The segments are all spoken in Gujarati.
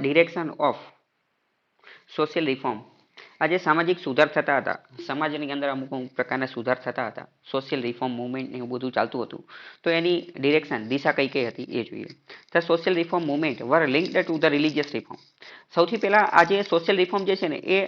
Direction of social reform. આજે સામાજિક સુધાર થતા હતા, સમાજની અંદર અમુક અમુક પ્રકારના સુધાર થતા હતા, સોશિયલ રિફોર્મ મુવમેન્ટ એવું બધું ચાલતું હતું. તો એની ડિરેક્શન દિશા કઈ કઈ હતી એ જોઈએ. The social reform movement were linked to the religious reform. સૌથી પહેલા આજે સોશિયલ રિફોર્મ જે છે ને એ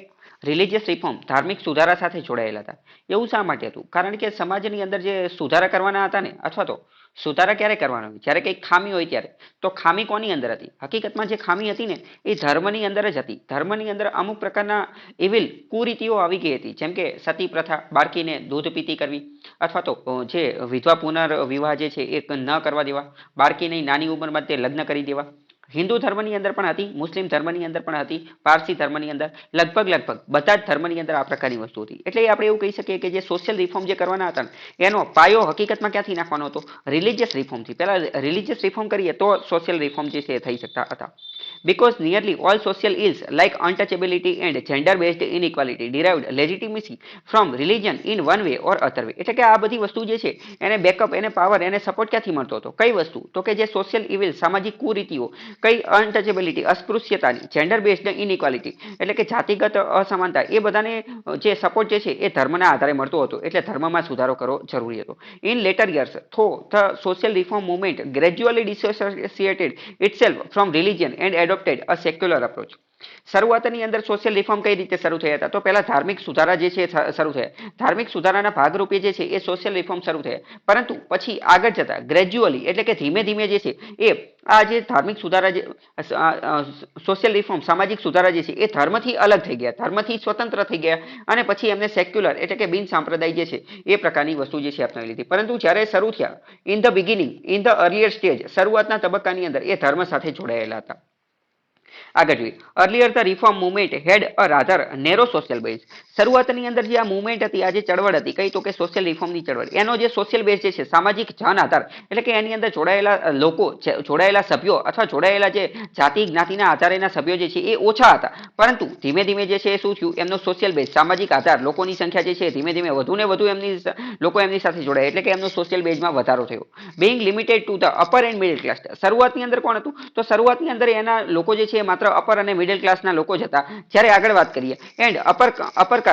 રિલિજિયસ રિફોર્મ ધાર્મિક સુધારા સાથે જોડાયેલા હતા. એવું શા માટે હતું? કારણ કે સમાજની અંદર જે સુધારા કરવાના હતા ને, અથવા તો સુધારા ક્યારે કરવાના હોય? જ્યારે કંઈક ખામી હોય ત્યારે. તો ખામી કોની અંદર હતી? હકીકતમાં જે ખામી હતી ને એ ધર્મની અંદર જ હતી. ધર્મની અંદર અમુક પ્રકારના એવિલ કુરીતિઓ આવી ગઈ હતી, જેમ કે સતી પ્રથા, બાળકીને દૂધ પીતી કરવી, અથવા તો જે વિધવા પુનર્વિવાહ જે છે એ ન કરવા દેવા, બાળકીની નાની ઉંમરમાં તે લગ્ન કરી દેવા. હિન્દુ ધર્મની અંદર પણ હતી, મુસ્લિમ ધર્મની અંદર પણ હતી, પારસી ધર્મની અંદર, લગભગ બધા જ ધર્મની અંદર આ પ્રકારની વસ્તુ હતી. એટલે આપણે એવું કહી શકીએ કે જે સોશિયલ રિફોર્મ જે કરવાના હતા એનો પાયો હકીકતમાં ક્યાંથી નાખવાનો હતો? રિલિજિયસ રિફોર્મથી. પહેલા રિલિજિયસ રિફોર્મ કરીએ તો સોશિયલ રિફોર્મ જે છે એ થઈ શકતા હતા. Because nearly all social ills like untouchability and gender-based inequality derived legitimacy from religion in one way or other way. એટલે કે આ બધી વસ્તુ જે છે એને બેકઅપ, એને પાવર, એને સપોર્ટ ક્યાંથી મળતો હતો? કઈ વસ્તુ? તો કે જે સોશિયલ ઇવિલ, સામાજિક કુરીતિઓ, કઈ અનટચેબિલિટી, અસ્પૃશ્યતાની, જેન્ડર બેઝડ ઇનઇક્વાલિટી એટલે કે જાતિગત અસમાનતા, એ બધાને જે સપોર્ટ જે છે એ ધર્મના આધારે મળતો હતો. એટલે ધર્મમાં સુધારો કરવો જરૂરી હતો. In letter years the social reform movement gradually dissociated itself from religion and adopted a secular approach. શરૂઆતની અંદર સોશિયલ રિફોર્મ કઈ રીતે શરૂ થયા હતા? તો પહેલા ધાર્મિક સુધારા જે છે શરૂ થયા. ધાર્મિક સુધારાના ભાગરૂપે જે છે એ સોશિયલ રિફોર્મ શરૂ થયા. પરંતુ પછી આગળ જતા ગ્રેજ્યુઅલી એટલે કે ધીમે ધીમે જે છે એ આ જે ધાર્મિક સુધારા જે સોશિયલ રિફોર્મ, સામાજિક સુધારા જે છે એ ધર્મથી અલગ થઈ ગયા, ધર્મથી સ્વતંત્ર થઈ ગયા, અને પછી એમને સેક્યુલર એટલે કે બિન સાંપ્રદાયિક જે છે એ પ્રકારની વસ્તુ જે છે અપનાવી લીધી. પરંતુ જ્યારે શરૂ થયા in the beginning, in the earlier stage, શરૂઆતના તબક્કાની અંદર એ ધર્મ સાથે જોડાયેલા હતા. આગળ જોઈએ. Earlier the reform movement had a rather narrow social base. શરૂઆતની અંદર જે આ મુવમેન્ટ હતી, આ જે ચળવળ હતી, કઈ તો કે સોશિયલ રિફોર્મની ચળવળ, એનો જે સોશિયલ બેઝ જે છે, સામાજિક જન આધાર એટલે કે એની અંદર જોડાયેલા લોકો, જોડાયેલા સભ્યો અથવા જોડાયેલા જે જાતિ જ્ઞાતિના આધારેના સભ્યો જે છે એ ઓછા હતા. પરંતુ ધીમે ધીમે જે છે એ શું થયું? એમનો સોશિયલ બેઝ, સામાજિક આધાર, લોકોની સંખ્યા જે છે ધીમે ધીમે વધુ ને વધુ લોકો એમની સાથે જોડાયા, એટલે કે એમનો સોશિયલ બેઝમાં વધારો થયો. Bing limited to the upper and middle class. શરૂઆતની અંદર કોણ હતું? તો શરૂઆતની અંદર એના લોકો જે છે માત્ર અપર અને મિડલ ક્લાસના લોકો જ હતા. જ્યારે આગળ વાત કરીએ and upper caste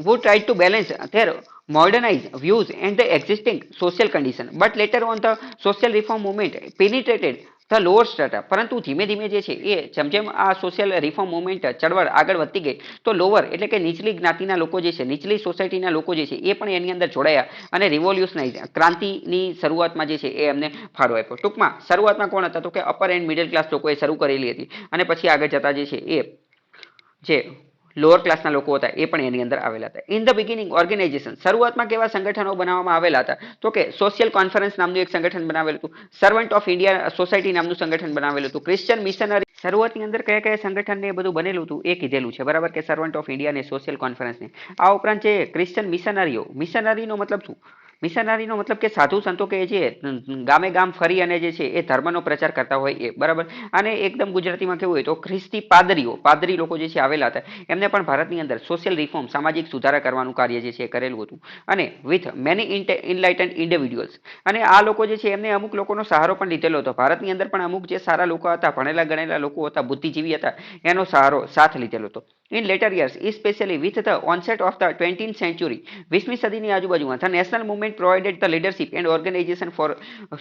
who tried to balance their modernized views and the existing social condition, but later on the social reform movement penetrated the lower strata. પરંતુ ધીમે ધીમે જે છે એ જેમ જેમ આ સોશિયલ રિફોર્મ મુવમેન્ટ ચળવળ આગળ વધતી ગઈ તો લોઅર એટલે કે નીચલી જ્ઞાતિના લોકો જે છે, નીચલી સોસાયટીના લોકો જે છે એ પણ એની અંદર જોડાયા અને રિવોલ્યુશનાઇઝ, ક્રાંતિની શરૂઆતમાં જે છે એ એમને ફાળો આપ્યો. ટૂંકમાં શરૂઆતમાં કોણ હતા? તો કે અપર એન્ડ મિડલ ક્લાસ લોકોએ શરૂ કરેલી હતી, અને પછી આગળ જતા જે છે એ જે લોઅર ક્લાસના લોકો હતા એ પણ એની અંદર આવેલા હતા. In the beginning organisation. શરૂઆતમાં કેવા સંગઠનો બનાવવામાં આવેલા હતા? તો કે સોશિયલ કોન્ફરન્સ નામનું એક સંગઠન બનાવેલું હતું, સર્વન્ટ ઓફ ઇન્ડિયા સોસાયટી નામનું સંગઠન બનાવેલું હતું, ક્રિશ્ચિયન મિશનરી. શરૂઆતની અંદર કયા કયા સંગઠનને એ બધું બનેલું હતું એ કીધેલું છે, બરાબર, કે સર્વન્ટ ઓફ ઇન્ડિયા અને સોશિયલ કોન્ફરન્સને. આ ઉપરાંત જે ક્રિશ્ચિયન મિશનરીઓ, મિશનરીનો મતલબ શું? મિશનરીનો મતલબ કે સાધુ સંતો કે જે ગામે ગામ ફરી અને જે છે એ ધર્મનો પ્રચાર કરતા હોય એ, બરાબર. અને એકદમ ગુજરાતીમાં કેવું હોય તો ખ્રિસ્તી પાદરીઓ, પાદરી લોકો જે છે આવેલા હતા, એમને પણ ભારતની અંદર સોશિયલ રિફોર્મ, સામાજિક સુધારા કરવાનું કાર્ય જે છે એ કરેલું હતું. અને વિથ મેની ઇનલાઇટન્ડ ઇન્ડિવિડ્યુઅલ્સ. અને આ લોકો જે છે એમને અમુક લોકોનો સહારો પણ લીધેલો હતો. ભારતની અંદર પણ અમુક જે સારા લોકો હતા, ભણેલા ગણેલા લોકો હતા, બુદ્ધિજીવી હતા, એનો સહારો સાથ લીધેલો હતો. In later years, especially with the onset of the 20th century, 20મી સદીની આજુબાજુમાં the national movement provided the leadership and organization for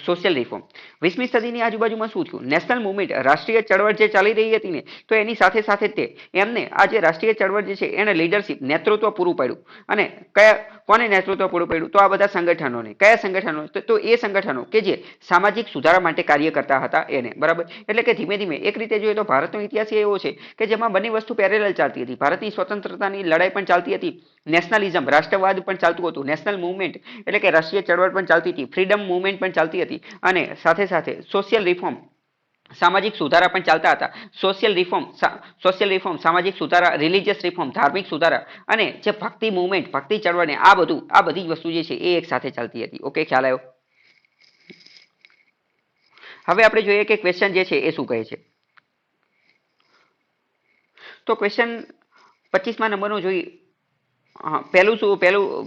social reform. 20મી સદીની આજુબાજુમાં શું થયું? નેશનલ મુવમેન્ટ, રાષ્ટ્રીય ચળવળ જે ચાલી રહી હતી ને, તો એની સાથે સાથે તે એમને આ જે રાષ્ટ્રીય ચળવળ જે છે એને લીડરશિપ, નેતૃત્વ પૂરું પાડ્યું. અને કોને નેતૃત્વ પૂરું પાડ્યું? તો આ બધા સંગઠનોને. કયા સંગઠનો? તો એ સંગઠનો કે જે સામાજિક સુધારા માટે કાર્ય કરતા હતા એને, બરાબર. એટલે કે ધીમે ધીમે એક રીતે જોઈએ તો ભારતનો ઇતિહાસ એવો છે કે જેમાં બંને વસ્તુ પેરેલલ ચાલતી હતી. ભારતની સ્વતંત્રતાની લડાઈ પણ ચાલતી હતી, નેશનલિઝમ, રાષ્ટ્રવાદ પણ ચાલતું હતું, નેશનલ મુવમેન્ટ એટલે કે રાષ્ટ્રીય ચળવળ પણ ચાલતી હતી, ફ્રીડમ મુવમેન્ટ પણ ચાલતી હતી, અને સાથે સાથે સોશિયલ રિફોર્મ, સામાજિક સુધારા પણ ચાલતા હતા. સોશિયલ રિફોર્મ, સામાજિક સુધારા, રિલિજિયસ રિફોર્મ, ધાર્મિક સુધારા, અને જે ભક્તિ મુવમેન્ટ, ભક્તિ ચળવળને આ બધી જ વસ્તુ જે છે એ એક સાથે ચાલતી હતી. ઓકે, ખ્યાલ આવ્યો? હવે આપણે જોઈએ કે ક્વેશ્ચન જે છે એ શું કહે છે. તો ક્વેશ્ચન 25મા નંબરનો જોઈએ. હા, પેલું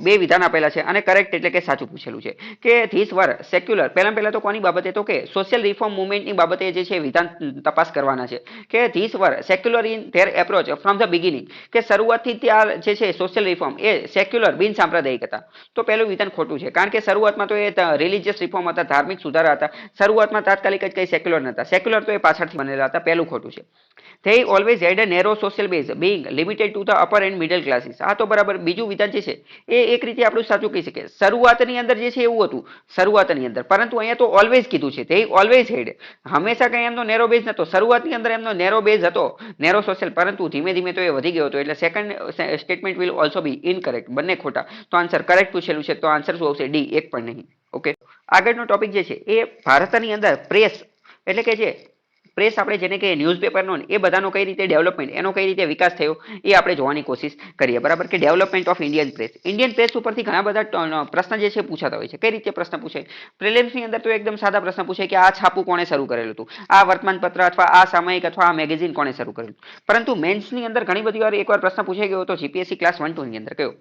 બે વિધાન આપેલા છે અને કરેક્ટ એટલે કે સાચું પૂછેલું છે કે ધીસ વર સેક્યુલર. પહેલા તો કોની બાબતે, તો કે સોશિયલ રિફોર્મ મુવમેન્ટની બાબતે જે છે વિધાન તપાસ કરવાના છે કે this were secular in their approach from the beginning, કે શરૂઆતથી ત્યાં જે છે સોશિયલ રિફોર્મ એ સેક્યુલર બિન સાંપ્રદાયિક હતા. તો પહેલું વિધાન ખોટું છે, કારણ કે શરૂઆતમાં તો એ રિલિજિયસ રિફોર્મ હતા, ધાર્મિક સુધારા હતા. શરૂઆતમાં તાત્કાલિક જ કઈ સેક્યુલર નતા. સેક્યુલર તો એ પાછળથી બનેલા હતા. પહેલું ખોટું છે. They always had a narrow social base, being limited to the upper and middle classes. આ તો બરાબર. બીજું વિધાન જે છે એ એક રીતે આપણું સાચું કહી શકીએ. શરૂઆતની અંદર જે છે એવું હતું, શરૂઆતની અંદર, પરંતુ અહીંયા તો ઓલવેઝ કીધું છે. they always had, હંમેશા કઈ એમનો નેરો બેઝ નતો. શરૂઆતની અંદર એમનો નેરો બેઝ હતો, નેરો સોશિયલ, પરંતુ ધીમે ધીમે તો એ વધી ગયો હતો. એટલે second statement will also B incorrect. બંને ખોટા. તો આન્સર કરેક્ટ પૂછેલું છે, તો આન્સર શું આવશે? ડી, એક પણ નહીં. ઓકે, આગળનો ટોપિક જે છે એ ભારતની અંદર પ્રેસ એટલે કે જે પ્રેસ આપણે જેને કે ન્યૂઝપેપરનો એ બધાનો કઈ રીતે ડેવલપમેન્ટ, એનો કઈ રીતે વિકાસ થયો એ આપણે જોવાની કોશિશ કરીએ. બરાબર, કે development of Indian press. Indian press ઉપરથી ઘણા બધા પ્રશ્ન જે છે પૂછાતા હોય છે. કઈ રીતે પ્રશ્ન પૂછાય? પ્રિલિમ્સની અંદર તો એકદમ સાદા પ્રશ્ન પૂછાય કે આ છાપું કોણે શરૂ કરેલું હતું, આ વર્તમાનપત્ર અથવા આ સામયિક અથવા આ મેગેઝિન કોણે શરૂ કરેલું. પરંતુ મેન્સની અંદર ઘણી બધી વાર એકવાર પ્રશ્ન પૂછાઈ ગયો હતો જીપીએસસી ક્લાસ 1-2 ની અંદર. કયો?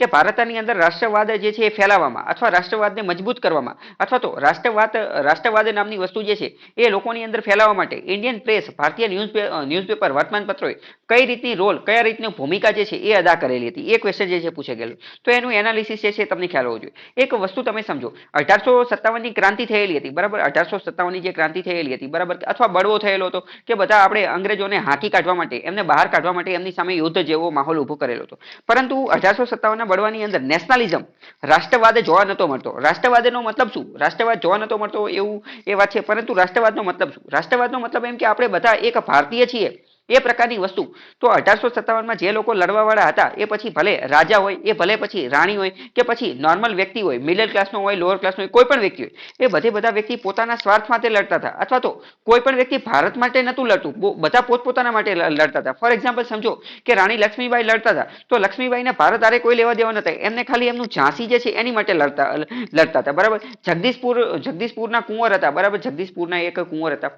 કે ભારતની અંદર રાષ્ટ્રવાદ જે છે એ ફેલાવવામાં અથવા રાષ્ટ્રવાદને મજબૂત કરવામાં અથવા તો રાષ્ટ્રવાદ નામની વસ્તુ જે છે એ લોકોની અંદર ફેલાવવા માટે ઇન્ડિયન પ્રેસ, ભારતીય ન્યૂઝપેપર, વર્તમાનપત્રોએ કઈ રીતની રોલ, કયા રીતની ભૂમિકા જે છે એ અદા કરેલી હતી, એ ક્વેશ્ચન જે છે પૂછાઈ ગયેલું. તો એનું એનાલિસિસ જે છે તમને ખ્યાલ હોવો જોઈએ. એક વસ્તુ તમે સમજો, 1857 ની ક્રાંતિ થયેલી હતી. બરાબર, 1857 ની જે ક્રાંતિ થયેલી હતી, બરાબર, અથવા બળવો થયેલો હતો કે બધા આપણે અંગ્રેજોને હાંકી કાઢવા માટે, એમને બહાર કાઢવા માટે એમની સામે યુદ્ધ જેવો માહોલ ઉભો કરેલો હતો. પરંતુ 1857 બળવાની અંદર નેશનલિઝમ, રાષ્ટ્રવાદ જોવા નતો મળતો. રાષ્ટ્રવાદનો મતલબ શું? રાષ્ટ્રવાદ જોવા નતો મળતો એવું એ વાત છે, પરંતુ રાષ્ટ્રવાદનો મતલબ શું? રાષ્ટ્રવાદનો મતલબ એમ કે આપણે બધા એક ભારતીય છીએ એ પ્રકારની વસ્તુ. તો 1857 જે લોકો લડવાવાળા હતા એ પછી ભલે રાજા હોય, એ ભલે પછી રાણી હોય, કે પછી નોર્મલ વ્યક્તિ હોય, મિડલ ક્લાસનો હોય, લોઅર ક્લાસનો હોય, કોઈ પણ વ્યક્તિ હોય, એ બધા વ્યક્તિ પોતાના સ્વાર્થ માટે લડતા હતા. અથવા તો કોઈ પણ વ્યક્તિ ભારત માટે નતું લડતું, બધા પોતપોતાના માટે લડતા હતા. ફોર એક્ઝામ્પલ સમજો કે રાણી લક્ષ્મીબાઈ લડતા હતા, તો લક્ષ્મીબાઈને ભારત આરે કોઈ લેવા દેવા નતા. એમને ખાલી એમનું ઝાંસી જે છે એની માટે લડતા હતા. બરાબર, જગદીશપુરના કુંવર હતા. બરાબર, જગદીશપુરના એક કુંવર હતા,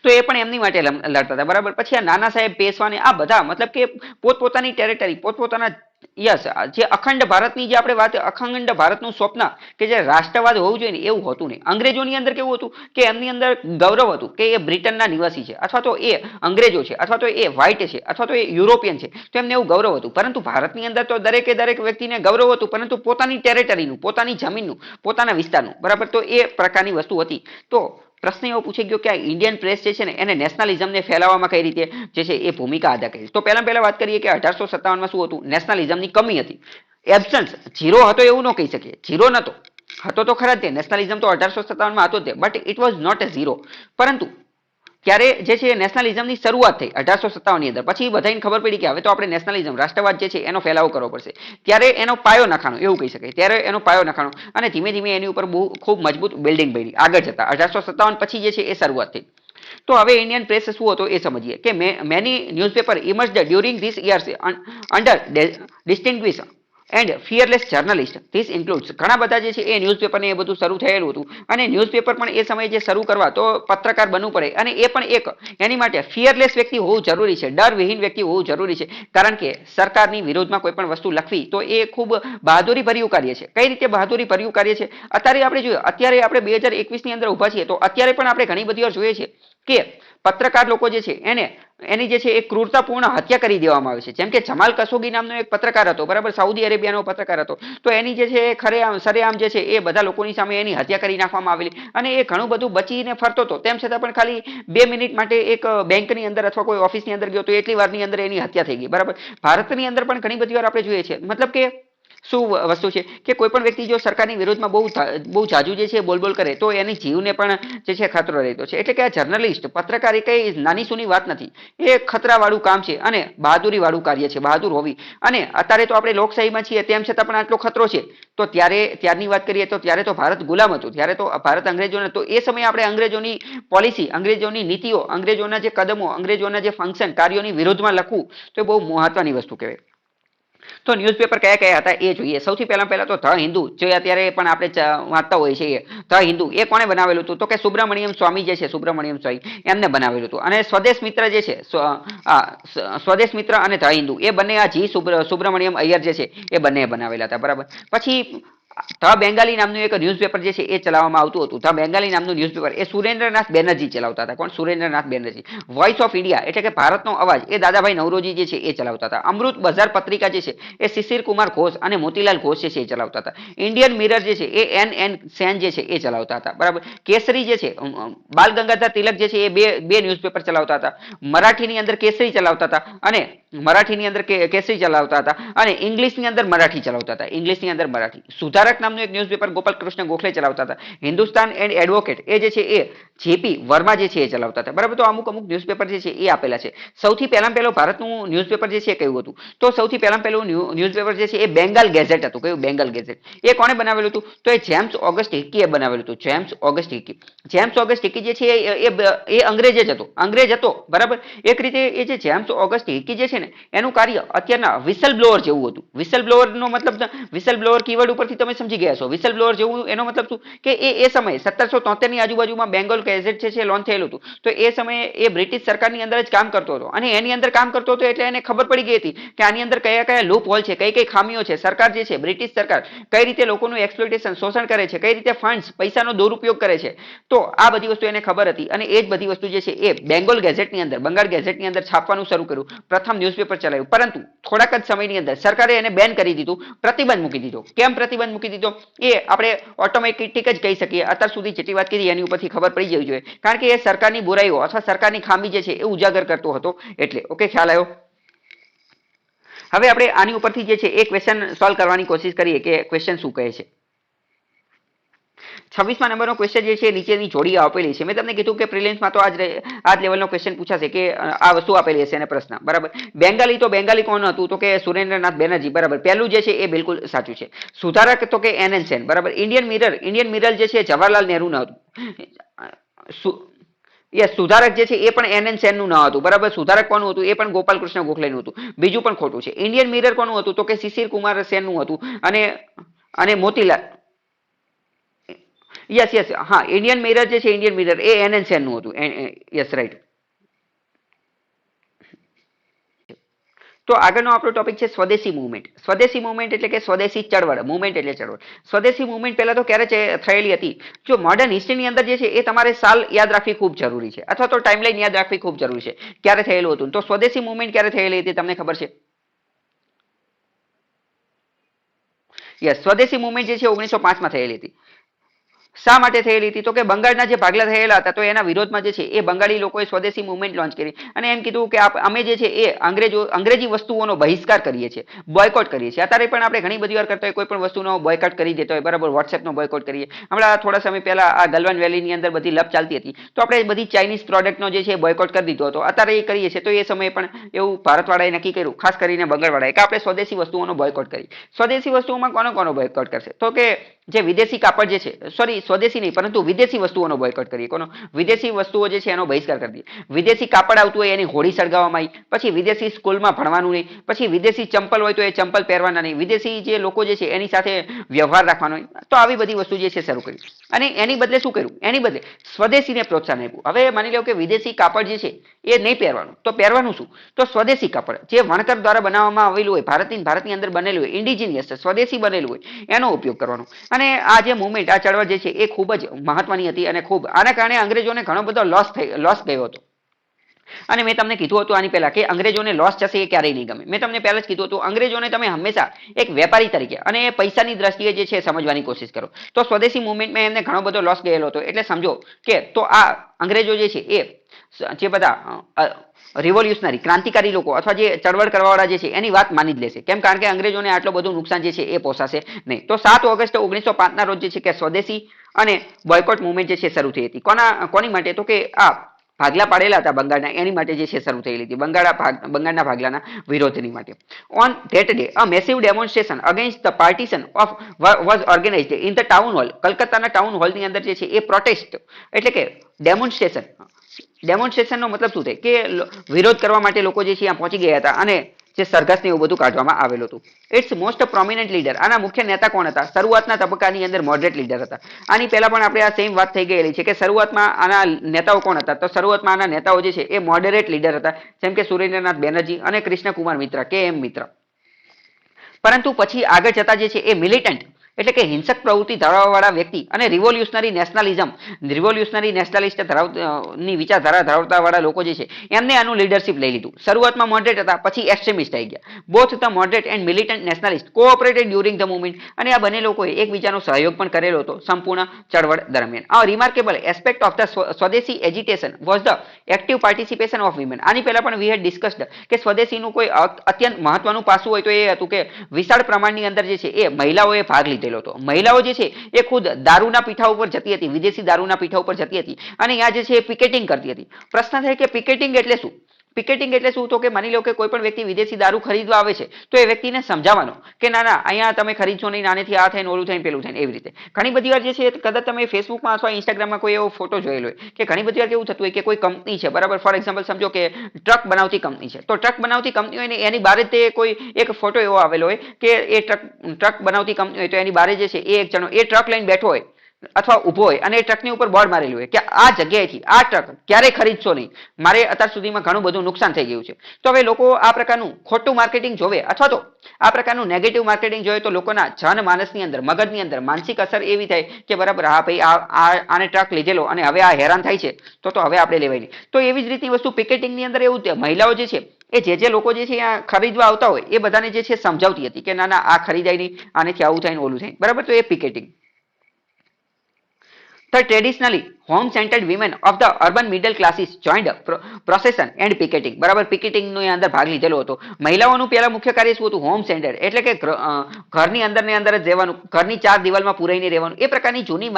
તો એ પણ એમની માટે લડતા હતા. બરાબર, પછી આ નાના સાહેબ પેશવાને આ બધા મતલબ કે પોતપોતાની ટેરિટરી, પોતપોતાના, યસ, જે અખંડ ભારતની જે આપણે વાત, અખંડ ભારતનું સ્વપ્ન કે જે રાષ્ટ્રવાદ હોવું જોઈએ ને એવું હોતું નહીં. અંગ્રેજોની અંદર કેવું હતું કે એમની અંદર ગૌરવ હતું કે એ બ્રિટનના નિવાસી છે, અથવા તો એ અંગ્રેજો છે, અથવા તો એ વ્હાઇટ છે, અથવા તો એ યુરોપિયન છે, તો એમને એવું ગૌરવ હતું. પરંતુ ભારતની અંદર તો દરેક વ્યક્તિને ગૌરવ હતું, પરંતુ પોતાની ટેરિટરીનું, પોતાની જમીનનું, પોતાના વિસ્તારનું. બરાબર, તો એ પ્રકારની વસ્તુ હતી. તો પ્રશ્ન એવો પૂછાઈ ગયો કે આ ઇન્ડિયન પ્રેસ જે છે ને એને નેશનલિઝમને ફેલાવવામાં કઈ રીતે જે છે એ ભૂમિકા અદા કરી. તો પહેલા વાત કરીએ કે 1857 શું હતું? નેશનલિઝમની કમી હતી, એબ્સન્સ. ઝીરો હતો એવું ન કહી શકીએ, ઝીરો નતો, હતો તો ખરા જ તે. નેશનલિઝમ તો 1857 હતો જ, but it was not a zero. પરંતુ ત્યારે જે છે નેશનલિઝમની શરૂઆત થઈ 1857 ની અંદર. પછી બધાને ખબર પડી કે હવે તો આપણે નેશનલિઝમ, રાષ્ટ્રવાદ જે છે એનો ફેલાવો કરવો પડશે. ત્યારે એનો પાયો નખાણો એવું કહી શકાય. ત્યારે એનો પાયો નખાણો અને ધીમે ધીમે એની ઉપર બહુ ખૂબ મજબૂત બિલ્ડિંગ બની આગળ જતા. 1857 પછી જે છે એ શરૂઆત થઈ. તો હવે ઇન્ડિયન પ્રેસ શું હતો એ સમજીએ કે many newspaper emerged during this years under distinguish and fearless journalist. This includes, ઘણા બધા જે છે એ ન્યૂઝપેપર ને એ બધું શરૂ થયેલું હતું. અને ન્યૂઝપેપર પણ એ સમયે જે શરૂ કરવા તો પત્રકાર બનવું પડે, અને એ પણ એક એની માટે ફિયરલેસ વ્યક્તિ હોવું જરૂરી છે, ડર વિહીન વ્યક્તિ હોવું જરૂરી છે. કારણ કે સરકારની વિરોધમાં કોઈ પણ વસ્તુ લખવી તો એ ખૂબ બહાદુરી ભર્યું કાર્ય છે. કઈ રીતે બહાદુરી ભર્યું કાર્ય છે? અત્યારે આપણે જોઈએ, અત્યારે આપણે 2021 ની અંદર ઉભા છીએ, તો અત્યારે પણ આપણે ઘણી બધી વાર જોઈએ છીએ કે પત્રકાર લોકો જે છે એની જે છે એ ક્રૂરતાપૂર્ણ હત્યા કરી દેવામાં આવે છે. જેમ કે જમાલ કશોગી નામનો એક પત્રકાર હતો. બરાબર, સાઉદી અરેબિયાનો પત્રકાર હતો. તો એની જે છે સરેઆમ જે છે એ બધા લોકોની સામે એની હત્યા કરી નાખવામાં આવેલી, અને એ ઘણું બધું બચીને ફરતો હતો. તેમ છતાં પણ ખાલી 2 મિનિટ માટે એક બેંકની અંદર અથવા કોઈ ઓફિસની અંદર ગયો તો એટલી વારની અંદર એની હત્યા થઈ ગઈ. બરાબર, ભારતની અંદર પણ ઘણી બધી વાર આપણે જોઈએ છીએ. મતલબ કે શું વસ્તુ છે કે કોઈ પણ વ્યક્તિ જો સરકારની વિરોધમાં બહુ જાજુ જે છે બોલ કરે તો એની જીવને પણ જે છે ખતરો રહેતો છે. એટલે કે આ જર્નલિસ્ટ, પત્રકાર એ કઈ નાની સૂની વાત નથી, એ ખતરાવાળું કામ છે અને બહાદુરીવાળું કાર્ય છે, બહાદુર હોવી. અને અત્યારે તો આપણે લોકશાહીમાં છીએ, તેમ છતાં પણ આટલો ખતરો છે. તો ત્યારની વાત કરીએ તો ત્યારે તો ભારત ગુલામ હતું, ત્યારે તો ભારત અંગ્રેજોને, તો એ સમયે આપણે અંગ્રેજોની પોલિસી, અંગ્રેજોની નીતિઓ, અંગ્રેજોના જે કદમો, અંગ્રેજોના જે ફંક્શન કાર્યોની વિરોધમાં લખવું તો એ બહુ મહત્વની વસ્તુ કહેવાય. તો ન્યૂઝપેપર કયા કયા હતા એ જોઈએ. સૌથી પહેલા તો ધ હિન્દુ, જે અત્યારે પણ આપણે વાંચતા હોઈએ છીએ. ધ હિન્દુ એ કોણે બનાવેલું હતું? તો કે સુબ્રમણ્યમ સ્વામી જે છે, સુબ્રમણ્યમ સ્વામી એમને બનાવેલું હતું. અને સ્વદેશ મિત્ર જે છે, સ્વદેશ મિત્ર અને ધ હિન્દુ એ બંને આ સુબ્રમણ્યમ અય્યર જે છે એ બંને બનાવેલા હતા. બરાબર. પછી ધ બેંગાલી નામનું એક ન્યૂઝપેપર જે છે એ ચલાવવામાં આવતું હતું. ધ બેંગાલી નામનું ન્યૂઝપેપર એ સુરેન્દ્રનાથ બેનર્જી ચલાવતા હતા. કોણ? Surendranath Banerjee. Voice of India એટલે કે ભારતનો અવાજ એ દાદાભાઈ નવરોજી જે છે એ ચલાવતા હતા. અમૃત બજાર પત્રિકા જે છે એ શિશિર કુમાર ઘોષ અને મોતીલાલ ઘોષ જે છે એ ચલાવતા હતા. ઇન્ડિયન મિરર જે છે એ એન સેન જે છે એ ચલાવતા હતા. બરાબર. કેસરી જે છે, બાલ ગંગાધર તિલક જે છે એ બે ન્યૂઝપેપર ચલાવતા હતા. મરાઠીની અંદર કેસરી ચલાવતા હતા અને મરાઠીની અંદર કેસરી ચલાવતા હતા અને ઇંગ્લિશની અંદર મરાઠી ચલાવતા હતા. ઇંગ્લિશની અંદર મરાઠી. સુધારક નામનું એક ન્યૂઝપેપર ગોપાલ કૃષ્ણ ગોખલે ચલાવતા હતા. હિન્દુસ્તાન એન્ડ એડવોકેટ એ જે છે એ જેપી વર્મા જે છે એ ચલાવતા હતા. બરાબર. તો અમુક ન્યૂઝપેપર જે છે એ આપેલા છે. સૌથી પહેલો ભારતનું ન્યૂઝપેપર જે છે એ કયું હતું? તો સૌથી પહેલું ન્યૂઝપેપર જે છે એ બેંગાલ ગેઝેટ હતું. કયું? બેંગાલ ગેઝેટ. એ કોણે બનાવેલું હતું? તો એ જેમ્સ ઓગસ્ટ હિક્કીએ બનાવેલું હતું. James August Hicky. James August Hicky જે છે એ અંગ્રેજ જ હતો. અંગ્રેજ હતો. બરાબર. એક રીતે એ જે જેમ્સ ઓગસ્ટ હિક્કી જે છે ને એનું કાર્ય અત્યારના વિસલ બ્લોઅર જેવું હતું. વિસલ બ્લોઅર નો મતલબ, વિસલ બ્લોઅર કીવર્ડ ઉપરથી તમે સમજી ગયા છો. વિસલ બ્લોઅર જેવું એનો મતલબ શું કે એ સમયે 1773 ની આજુબાજુમાં બેંગોલ ગેઝેટ છે લોન્ચ થયેલું હતું. તો એ સમયે એ બ્રિટિશ સરકારની અંદર જ કામ કરતો હતો અને એની અંદર કામ કરતો હતો એટલે એને ખબર પડી ગઈ હતી કે આની અંદર કયા કયા લૂપ હોલ છે, કઈ કઈ ખામીઓ છે. સરકાર જે છે, બ્રિટિશ સરકાર કઈ રીતે લોકોનું એક્સપ્લોઇટેશન, શોષણ કરે છે, કઈ રીતે ફંડ્સ, પૈસાનો દુરુપયોગ કરે છે. તો આ બધી વસ્તુ એને ખબર હતી અને એ જ બધી વસ્તુ જે છે એ બેંગોલ ગેઝેટની અંદર, બંગાળ ગેઝેટની અંદર છાપવાનું શરૂ કર્યું. પ્રથમ ન્યૂઝપેપર ચલાવ્યું. પરંતુ થોડાક જ સમયની અંદર સરકારે એને બેન કરી દીધું, પ્રતિબંધ મૂકી દીધો. કેમ પ્રતિબંધ મૂકી દીધો એ આપણે ઓટોમેટિક જ કહી શકીએ. અત્યાર સુધી જેટલી વાત કરી એની ઉપરથી ખબર પડી જવી જોઈએ. કારણ કે એ સરકારની બુરાઈઓ અથવા સરકારની ખામી જે છે એ ઉજાગર કરતો હતો. એટલે ઓકે, ખ્યાલ આવ્યો? હવે આપણે આની ઉપરથી જે છે એ ક્વેશ્ચન સોલ્વ કરવાની કોશિશ કરીએ કે ક્વેશ્ચન શું કહે છે. 26મા નંબરનો ક્વેશ્ચન જે છે નીચેની જોડી આપેલી છે. મેં તમને કીધું કે પ્રિલિમ્સમાં તો આ જ લેવલનો ક્વેશ્ચન પૂછાશે કે આ વસ્તુ આપેલી હશે અને પ્રશ્ન. બરાબર. બેંગાલી, તો બેંગાલી કોણ હતું? તો કે સુરેન્દ્રનાથ બેનર્જી. બરાબર. પહેલું જે છે એ બિલકુલ સાચું છે. સુધારક તો કે એન સેન. બરાબર. ઇન્ડિયન મિરર જે છે જવાહરલાલ નહેરુ ન હતું. યસ, સુધારક જે છે એ પણ એન સેન નું ન હતું. બરાબર. સુધારક કોનું હતું? એ પણ ગોપાલ કૃષ્ણ ગોખલેનું હતું. બીજું પણ ખોટું છે. ઇન્ડિયન મિરર કોનું હતું? તો કે શિશિર કુમાર સેન નું હતું અને મોતીલાલ. યસ યસ, હા, ઇન્ડિયન મિરર જે છે, Indian mirror A N Sen નું હતું. Yes, right. તો આગળનો આપણો ટોપિક છે સ્વદેશી મુવમેન્ટ. સ્વદેશી મુવમેન્ટ એટલે કે સ્વદેશી ચળવળ. મુવમેન્ટ એટલે ચળવળ. સ્વદેશી મુવમેન્ટ પહેલા તો ક્યારે થયેલી હતી? જો મોડર્ન હિસ્ટ્રીની અંદર જે છે એ તમારે સાલ યાદ રાખવી ખૂબ જરૂરી છે, અથવા તો ટાઈમલાઈન યાદ રાખવી ખૂબ જરૂરી છે. ક્યારે થયેલું હતું? તો સ્વદેશી મુવમેન્ટ ક્યારે થયેલી હતી તમને ખબર છે? યસ, સ્વદેશી મુવમેન્ટ જે છે 1905 માં થયેલી હતી. શા માટે થયેલી હતી? તો કે બંગાળના જે ભાગલા થયેલા હતા તો એના વિરોધમાં જે છે એ બંગાળી લોકોએ સ્વદેશી મુવમેન્ટ લોન્ચ કરી અને એમ કીધું કે અમે જે છે એ અંગ્રેજી વસ્તુઓનો બહિષ્કાર કરીએ છીએ, બોયકોટ કરીએ છીએ. અત્યારે પણ આપણે ઘણી બધી વાર કરતા હોય, કોઈ પણ વસ્તુનો બોયકોટ કરી દેતો હોય. બરાબર. વોટ્સએપનો બોયકોટ કરીએ. હમણાં થોડા સમય પહેલા આ ગલવાન વેલીની અંદર બધી લપ ચાલતી હતી તો આપણે બધી ચાઇનીઝ પ્રોડક્ટનો જે છે બોયકોટ કરી દીધો હતો. અત્યારે એ કરીએ છીએ તો એ સમયે પણ એવું ભારતવાળાએ નક્કી કર્યું, ખાસ કરીને બંગાળવાળાએ, કે આપણે સ્વદેશી વસ્તુઓનો બોયકોટ કરીએ. સ્વદેશી વસ્તુઓમાં કોનો બોયકોટ કરશે? તો કે જે વિદેશી કાપડ જે છે, સોરી, સ્વદેશી નહીં પરંતુ વિદેશી વસ્તુઓનો બોયકોટ કરીએ. કોનો? વિદેશી વસ્તુઓ જે છે એનો બહિષ્કાર કરી દઈએ. વિદેશી કાપડ આવતું હોય એની હોળી સળગાવવામાં આવી. પછી વિદેશી સ્કૂલમાં ભણવાનું નહીં. પછી વિદેશી ચંપલ હોય તો એ ચંપલ પહેરવાના નહીં. વિદેશી જે લોકો જે છે એની સાથે વ્યવહાર રાખવાનો નહીં. તો આવી બધી વસ્તુ જે છે શરૂ કરી અને એની બદલે શું કર્યું? એની બદલે સ્વદેશીને પ્રોત્સાહન આપ્યું. હવે માની લો કે વિદેશી કાપડ જે છે એ નહીં પહેરવાનું, તો પહેરવાનું શું? તો સ્વદેશી કાપડ જે વણકર દ્વારા બનાવવામાં આવેલું હોય, ભારતની અંદર બનેલું હોય, ઇન્ડિજિનિયસ સ્વદેશી બનેલું હોય, એનો ઉપયોગ કરવાનો. અને આ જે મુવમેન્ટ, આ ચળવળ જે છે એ ખૂબ જ મહત્વની હતી અને ખૂબ આના કારણે અંગ્રેજોને ઘણો બધો લોસ ગયો હતો. અને મેં તમને કીધું હતું આની પહેલા કે અંગ્રેજોને લોસ થશે એ ક્યારેય નહીં ગમે. મેં તમને પહેલા જ કીધું હતું, અંગ્રેજોને તમે હંમેશા એક વેપારી તરીકે અને પૈસાની દ્રષ્ટિએ જે છે સમજવાની કોશિશ કરો. તો સ્વદેશી મુવમેન્ટમાં એમને ઘણો બધો લોસ ગયેલો હતો. એટલે સમજો કે તો આ અંગ્રેજો જે છે એ જે બધા રિવોલ્યુશનરી ક્રાંતિકારી લોકો અથવા જે ચળવળ કરવાવાળા જે છે એની વાત માની જ લેશે. કેમ? કારણ કે અંગ્રેજોને આટલું બધું નુકસાન જે છે એ પોસાશે નહીં. તો 7 ઓગસ્ટ 1905 ના રોજ જે છે કે સ્વદેશી અને બોયકોટ મુવમેન્ટ જે છે શરૂ થઈ હતી. કોની માટે? તો કે આ ભાગલા પાડેલા હતા બંગાળના, એની માટે જે છે શરૂ થયેલી હતી. બંગાળના ભાગલાના વિરોધની માટે. On that day a massive demonstration against the partition of was organised in the town hall. કલકત્તાના ટાઉન હોલની અંદર જે છે એ પ્રોટેસ્ટ એટલે કે ડેમોન્સ્ટ્રેશનનો મતલબ શું થાય કે વિરોધ કરવા માટે લોકો જે છે ત્યાં પહોંચી ગયા હતા અને જે સરઘસ ને એવું બધું કાઢવામાં આવેલું હતું. ઇટ્સ મોસ્ટ પ્રોમિનન્ટ લીડર, આના મુખ્ય નેતા કોણ હતા? શરૂઆતના તબક્કાની અંદર મોડરેટ લીડર હતા. આની પહેલા પણ આપણે આ સેમ વાત થઈ ગયેલી છે કે શરૂઆતમાં આના નેતાઓ કોણ હતા? તો શરૂઆતમાં આના નેતાઓ જે છે એ મોડરેટ લીડર હતા, જેમ કે સુરેન્દ્રનાથ બેનર્જી અને કૃષ્ણકુમાર મિત્ર, કે એમ મિત્ર. પરંતુ પછી આગળ જતા જે છે એ મિલિટન્ટ એટલે કે હિંસક પ્રવૃત્તિ ધરાવવાવાળા વ્યક્તિ અને રિવોલ્યુશનરી નેશનાલિસ્ટ ની વિચારધારા ધરાવતાવાળા લોકો જે છે એમને આનું લીડરશિપ લઈ લીધું. શરૂઆતમાં મોડરેટ હતા, પછી એક્સ્ટ્રીમિસ્ટ થઈ ગયા. Both the moderate and militant nationalist cooperated during the movement, અને આ બંને લોકોએ એકબીજાનો સહયોગ પણ કરેલો હતો સંપૂર્ણ ચળવળ દરમિયાન. આ રિમાર્કેબલ એસ્પેક્ટ ઓફ ધ સ્વદેશી agitation was the active participation of women. આની પહેલા પણ વી હેડ ડિસ્કસ્ડ કે સ્વદેશીનું કોઈ અત્યંત મહત્વનું પાસું હોય તો એ હતું કે વિશાળ પ્રમાણની અંદર જે છે એ મહિલાઓએ ભાગ લીધેલો હતો. મહિલાઓ જે છે એ ખુદ દારૂના પીઠા ઉપર જતી હતી, વિદેશી દારૂના પીઠા ઉપર જતી હતી અને ત્યાં જે છે એ પિકેટિંગ કરતી હતી. પ્રશ્ન થાય કે પિકેટિંગ એટલે શું? પિકેટિંગ એટલે શું? તો કે માની લો કે કોઈ પણ વ્યક્તિ વિદેશી દારૂ ખરીદવા આવે છે તો એ વ્યક્તિને સમજાવવાનો કે ના ના અહીંયા તમે ખરીદશો નહીં, નાનેથી આ થઈને ઓલું થઈને પેલું થઈને, એવી રીતે. ઘણી બધી વાર જે છે કદાચ તમે ફેસબુકમાં અથવા ઇન્સ્ટાગ્રામમાં કોઈ એવો ફોટો જોયેલો હોય કે ઘણી બધી વાર કેવું થતું હોય કે કોઈ કંપની છે, બરાબર, ફોર એક્ઝામ્પલ સમજો કે ટ્રક બનાવતી કંપની છે, તો ટ્રક બનાવતી કંપની હોય ને એની બારે તે કોઈ એક ફોટો એવો આવેલો હોય કે એ ટ્રક બનાવતી કંપની હોય તો એની બારે જે છે એ એક જણો એ ટ્રક લઈને બેઠો હોય અથવા ઉભો હોય અને એ ટ્રકની ઉપર બોર્ડ મારેલું હોય કે આ જગ્યાએથી આ ટ્રક ક્યારેય ખરીદશો નહીં, મારે અત્યાર સુધીમાં ઘણું બધું નુકસાન થઈ ગયું છે. તો હવે લોકો આ પ્રકારનું ખોટું માર્કેટિંગ જોવે અથવા તો આ પ્રકારનું નેગેટિવ માર્કેટિંગ જોઈએ તો લોકોના જનમાનસની અંદર, મગજની અંદર માનસિક અસર એવી થાય કે બરાબર, હા ભાઈ આને ટ્રક લીધેલો અને હવે આ હેરાન થાય છે તો હવે આપણે લેવાય નહીં. તો એવી જ રીતની વસ્તુ પિકેટિંગની અંદર એવું છે, મહિલાઓ જે છે એ જે લોકો જે છે આ ખરીદવા આવતા હોય એ બધાને જે છે સમજાવતી હતી કે ના ના આ ખરીદાય નહીં, આનેથી આવું થાય ને ઓલું થાય, બરાબર. તો એ picketing. The traditionally home-centered women of the urban middle classes joined procession and picketing. બરાબર, પિકેટિંગ નો અંદર ભાગ લીધેલો હતો. મહિલાઓનું પહેલા મુખ્ય કાર્ય શું હતું? હોમ સેન્ટર, એટલે કે ઘરની અંદર ને અંદર જ રહેવાનું, ઘરની ચાર દિવાલમાં પુરાઈને રહેવાનું. એ પ્રકારની જૂની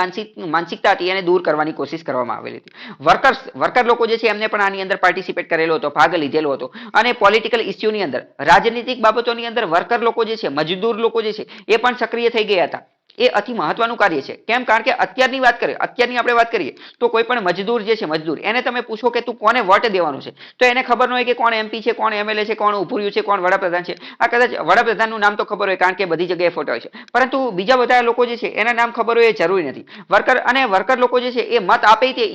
માનસિકતા હતી એને દૂર કરવાની કોશિશ કરવામાં આવેલી હતી. વર્કર લોકો જે છે એમને પણ આની અંદર પાર્ટિસિપેટ કરેલો હતો, ભાગ લીધેલો હતો. અને પોલિટિકલ ઇસ્યુની અંદર, રાજનીતિક બાબતોની અંદર વર્કર લોકો જે છે, મજદૂર લોકો જે છે એ પણ સક્રિય થઈ ગયા હતા. એ અતિ મહત્વનું કાર્ય છે. કેમ? કારણ કે અત્યારની આપણે વાત કરીએ તો કોઈ પણ મજદૂર જે છે, મજદૂર એને તમે પૂછો કે તું કોને વોટ દેવાનો છે તો એને ખબર ન હોય કે કોણ એમપી છે, કોણ એમએલએ છે, કોણ ઉભું રહ્યું છે, કોણ વડાપ્રધાન છે. આ કદાચ વડાપ્રધાનનું નામ તો ખબર હોય કારણ કે બધી જગ્યાએ ફોટો હોય છે, પરંતુ બીજા બધા લોકો જે છે એના નામ ખબર હોય એ જરૂરી નથી. વર્કર લોકો જે છે એ મત આપે તે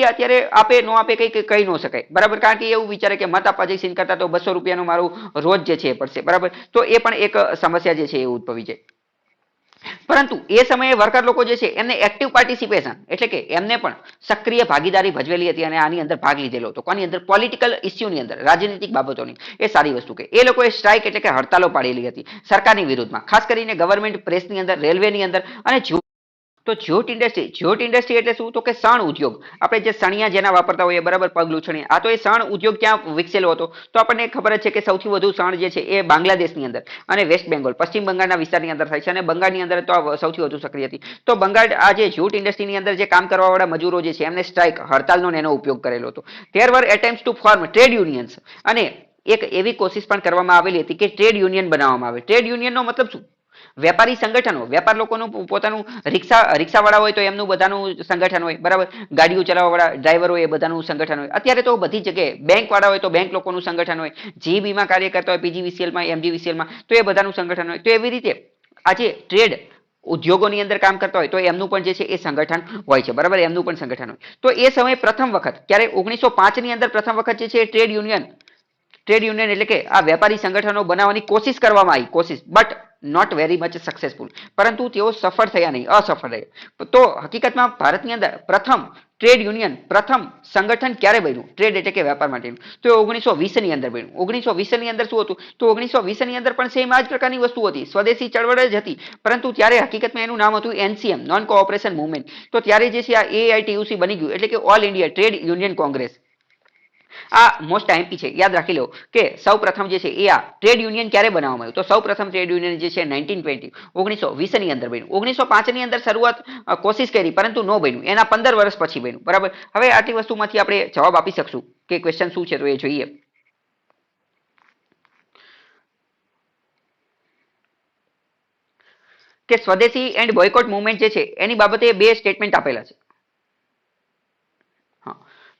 અત્યારે આપે નો આપે કઈ કહી ન શકાય, બરાબર. કારણ કે એવું વિચારે કે મત આપવા જઈશ કરતા તો 200 રૂપિયાનું મારું રોજ જે છે એ પડશે, બરાબર. તો એ પણ એક સમસ્યા જે છે એ ઉદ્ભવી જાય. પરંતુ એ સમયે વર્કર લોકો જે છે એમને એક્ટિવ પાર્ટિસિપેશન એટલે કે એમને પણ સક્રિય ભાગીદારી ભજવેલી હતી અને આની અંદર ભાગ લીધેલો હતો. કોની અંદર? પોલિટિકલ ઇસ્યુની અંદર, રાજનીતિક બાબતોની. એ સારી વસ્તુ કે એ લોકોએ સ્ટ્રાઇક એટલે કે હડતાલો પાડેલી હતી સરકારની વિરુદ્ધમાં, ખાસ કરીને ગવર્મેન્ટ પ્રેસની અંદર, રેલવેની અંદર અને તો જ્યોટ ઇન્ડસ્ટ્રી એટલે શું? તો કે શણ ઉદ્યોગ. આપણે જે સણિયા જેના વાપરતા હોઈએ, બરાબર, પગ લૂછણી, આ તો એ શણ ઉદ્યોગ ક્યાં વિકસેલો હતો? તો આપણને ખબર જ છે કે સૌથી વધુ શણ જે છે એ બાંગ્લાદેશની અંદર અને વેસ્ટ બેંગોલ, પશ્ચિમ બંગાળના વિસ્તારની અંદર થાય છે અને બંગાળની અંદર તો આ સૌથી વધુ સક્રિય હતી. તો બંગાળ આ જે જ્યુટ ઇન્ડસ્ટ્રીની અંદર જે કામ કરવાવાળા મજૂરો જે છે એમને સ્ટ્રાઇક, હડતાલનો એનો ઉપયોગ કરેલો હતો. There were attempts to form trade unions, અને એક એવી કોશિશ પણ કરવામાં આવેલી હતી કે ટ્રેડ યુનિયન બનાવવામાં આવે. ટ્રેડ યુનિયનનો મતલબ શું? વેપારી સંગઠનો, વેપાર લોકોનું પોતાનું રિક્ષાવાળા હોય તો એમનું બધાનું સંગઠન હોય, બરાબર. ગાડીઓ ચલાવવાવાળા ડ્રાઈવર હોય એ બધાનું સંગઠન હોય. અત્યારે તો બધી જગ્યાએ બેંકવાળા હોય તો બેંક લોકોનું સંગઠન હોય, જીબીમાં કાર્ય કરતા હોય, પીજીવીસીએલમાં, એમજીવીસીએલમાં, તો એ બધાનું સંગઠન હોય. તો એવી રીતે આજે ટ્રેડ ઉદ્યોગોની અંદર કામ કરતા હોય તો એમનું પણ જે છે એ સંગઠન હોય છે, બરાબર. એમનું પણ સંગઠન હોય. તો એ સમયે પ્રથમ વખત ક્યારે 1905 ની અંદર પ્રથમ વખત જે છે ટ્રેડ યુનિયન એટલે કે આ વેપારી સંગઠનો બનાવવાની કોશિશ કરવામાં આવી, but not very much successful. પરંતુ તેઓ સફળ થયા નહીં, અસફળ રહ્યા. તો હકીકતમાં ભારતની અંદર પ્રથમ ટ્રેડ યુનિયન, પ્રથમ સંગઠન ક્યારે બન્યું ટ્રેડ એટલે કે વેપાર માટેનું? તો 1920 ની અંદર બન્યું. 1920 ની અંદર શું હતું? તો 1920 ની અંદર પણ સેમ આ જ પ્રકારની વસ્તુ હતી, સ્વદેશી ચળવળ જ હતી. પરંતુ ત્યારે હકીકતમાં એનું નામ હતું એનસીએમ, નોન કોઓપરેશન મુવમેન્ટ. તો ત્યારે જે છે આ એઆઈટીયુસી બની ગયું, એટલે કે all India trade union Congress. આ મોસ્ટ આઈએમપી છે, યાદ રાખી લો કે સૌ પ્રથમ જે છે એ આ ટ્રેડ યુનિયન ક્યારે બનાવવામાં આવ્યું? તો સૌ પ્રથમ ટ્રેડ યુનિયન જે છે 1920 ની અંદર બન્યું. 1905 ની અંદર શરૂઆત કોશિશ કરી પરંતુ નો બન્યું, એના 15 વર્ષ પછી બન્યું, બરાબર. હવે આટલી વસ્તુમાંથી આપણે જવાબ આપી શકશું કે ક્વેશ્ચન શું છે, તો એ જોઈએ. કે સ્વદેશી એન્ડ બોયકોટ મુવમેન્ટ જે છે એની બાબતે બે સ્ટેટમેન્ટ આપેલા છે.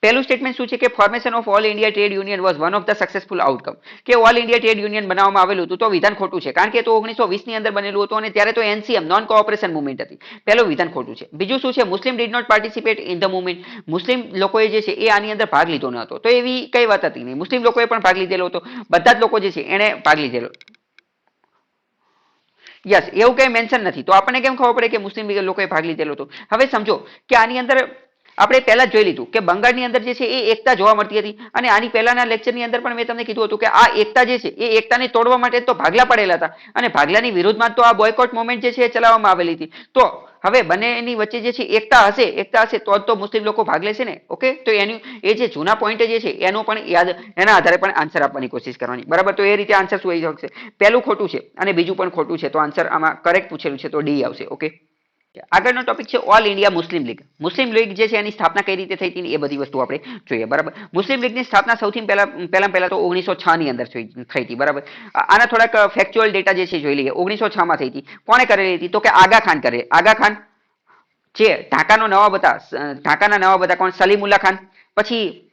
પહેલું સ્ટેટમેન્ટ શું છે કે formation of all India trade union was one of the successful outcome, કે ઓલ ઇન્ડિયા ટ્રેડ યુનિયન બનાવવામાં આવેલું હતું તો વિધાન ખોટું છે, કારણ કે તો 1920 ની અંદર બનેલું હતું અને ત્યારે તો એનસીએમ નોન કોઓપરેશન મુવમેન્ટ હતી. પહેલું વિધાન ખોટું છે. બીજું શું છે, Muslim did not participate in the movement, મુસ્લિમ લોકોએ જે છે એ આની અંદર ભાગ લીધો ન હતો. તો એવી કઈ વાત હતી નહીં, મુસ્લિમ લોકોએ પણ ભાગ લીધેલો હતો, બધા જ લોકો જે છે એને ભાગ લીધેલો. યસ, એવું કઈ મેન્શન નથી, તો આપણને કેમ ખબર પડે કે મુસ્લિમ લોકોએ ભાગ લીધેલો હતો. હવે સમજો કે આની અંદર આપણે પહેલા જ જોઈ લીધું કે બંગાળની અંદર જે છે એ એકતા જોવા મળતી હતી, અને આની પહેલાના લેક્ચરની અંદર પણ મેં તમને કીધું હતું કે આ એકતા જે છે એ એકતાને તોડવા માટે તો ભાગલા પડેલા હતા, અને ભાગલાની વિરુદ્ધમાં તો આ બોયકોટ મુવમેન્ટ જે છે એ ચલાવવામાં આવેલી હતી. તો હવે બંનેની વચ્ચે જે છે એકતા હશે તો મુસ્લિમ લોકો ભાગ લેશે ને. ઓકે, તો એની એ જે જૂના પોઈન્ટ જે છે એનો પણ યાદ, એના આધારે પણ આન્સર આપવાની કોશિશ કરવાની. બરાબર, તો એ રીતે આન્સર શું આવી શકશે, પહેલું ખોટું છે અને બીજું પણ ખોટું છે, તો આન્સર આમાં કરેક્ટ પૂછેલું છે તો ડી આવશે. ઓકે, આગળનો ટોપિક છે ઓલ ઇન્ડિયા મુસ્લિમ લીગ. મુસ્લિમ લીગ જે છે એની સ્થાપના કઈ રીતે થઈ હતી એ બધી વસ્તુ આપણે જોઈએ. બરાબર, મુસ્લિમ લીગની સ્થાપના સૌથી પહેલા તો 1906 ની અંદર થઈ હતી. બરાબર, આના થોડાક ફેક્ચ્યુઅલ ડેટા જે છે જોઈ લઈએ. 1906 માં થઈ હતી. કોણે કરેલી હતી તો કે આગા ખાન કરે. આગા ખાન જે ઢાકાનો નવાબ હતા, ઢાકાના નવાબ હતા કોણ, સલીમુલ્લા ખાન. પછી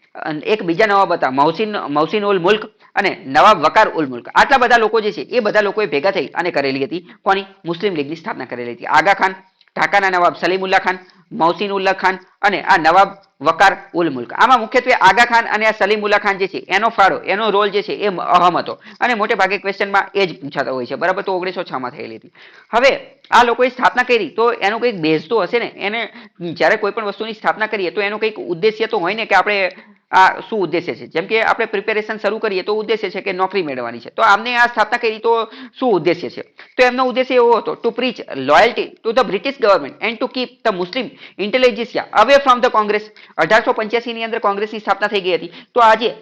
એક બીજા નવાબ હતા મૌસીન ઉલ મુલ્ક અને નવાબ વકાર ઉલ મુલ્ક. આટલા બધા લોકો જે છે એ બધા લોકોએ ભેગા થઈ અને કરેલી હતી કોની, મુસ્લિમ લીગની સ્થાપના કરેલી હતી. આગા ખાન, ઢાકાના નવાબ સલીમુલ્લા ખાન, મૌસીન ઉલ્લા ખાન અને આ નવાબ વકાર ઉલ મુલ્ક. આમાં મુખ્યત્વે આગા ખાન અને આ સલીમુલ્લા ખાન જે છે એનો ફાળો, એનો રોલ જે છે એ અહમ હતો, અને મોટે ભાગે ક્વેશ્ચનમાં એ જ પૂછાતો હોય છે. બરાબર, તો 1906 માં થયેલી હતી. હવે આ લોકોએ સ્થાપના કરી તો એનો કંઈક બેઝ તો હશે ને. એને જ્યારે કોઈ પણ વસ્તુની સ્થાપના કરીએ તો એનો કંઈક ઉદ્દેશ્ય તો હોય ને, કે આપણે આ શું ઉદ્દેશ્ય છે. જેમ કે આપણે પ્રિપેરેશન શરૂ કરીએ તો ઉદ્દેશ્ય છે કે નોકરી મેળવવાની છે, તો આમને આ સ્થાપના કરી તો શું ઉદ્દેશ્ય છે, તો એમનો ઉદ્દેશ્ય એવો હતો to preach loyalty to the British government and to keep the Muslim intelligentsia away from the Congress. 1885 ની અંદર કોંગ્રેસની સ્થાપના થઈ ગઈ હતી. તો આજે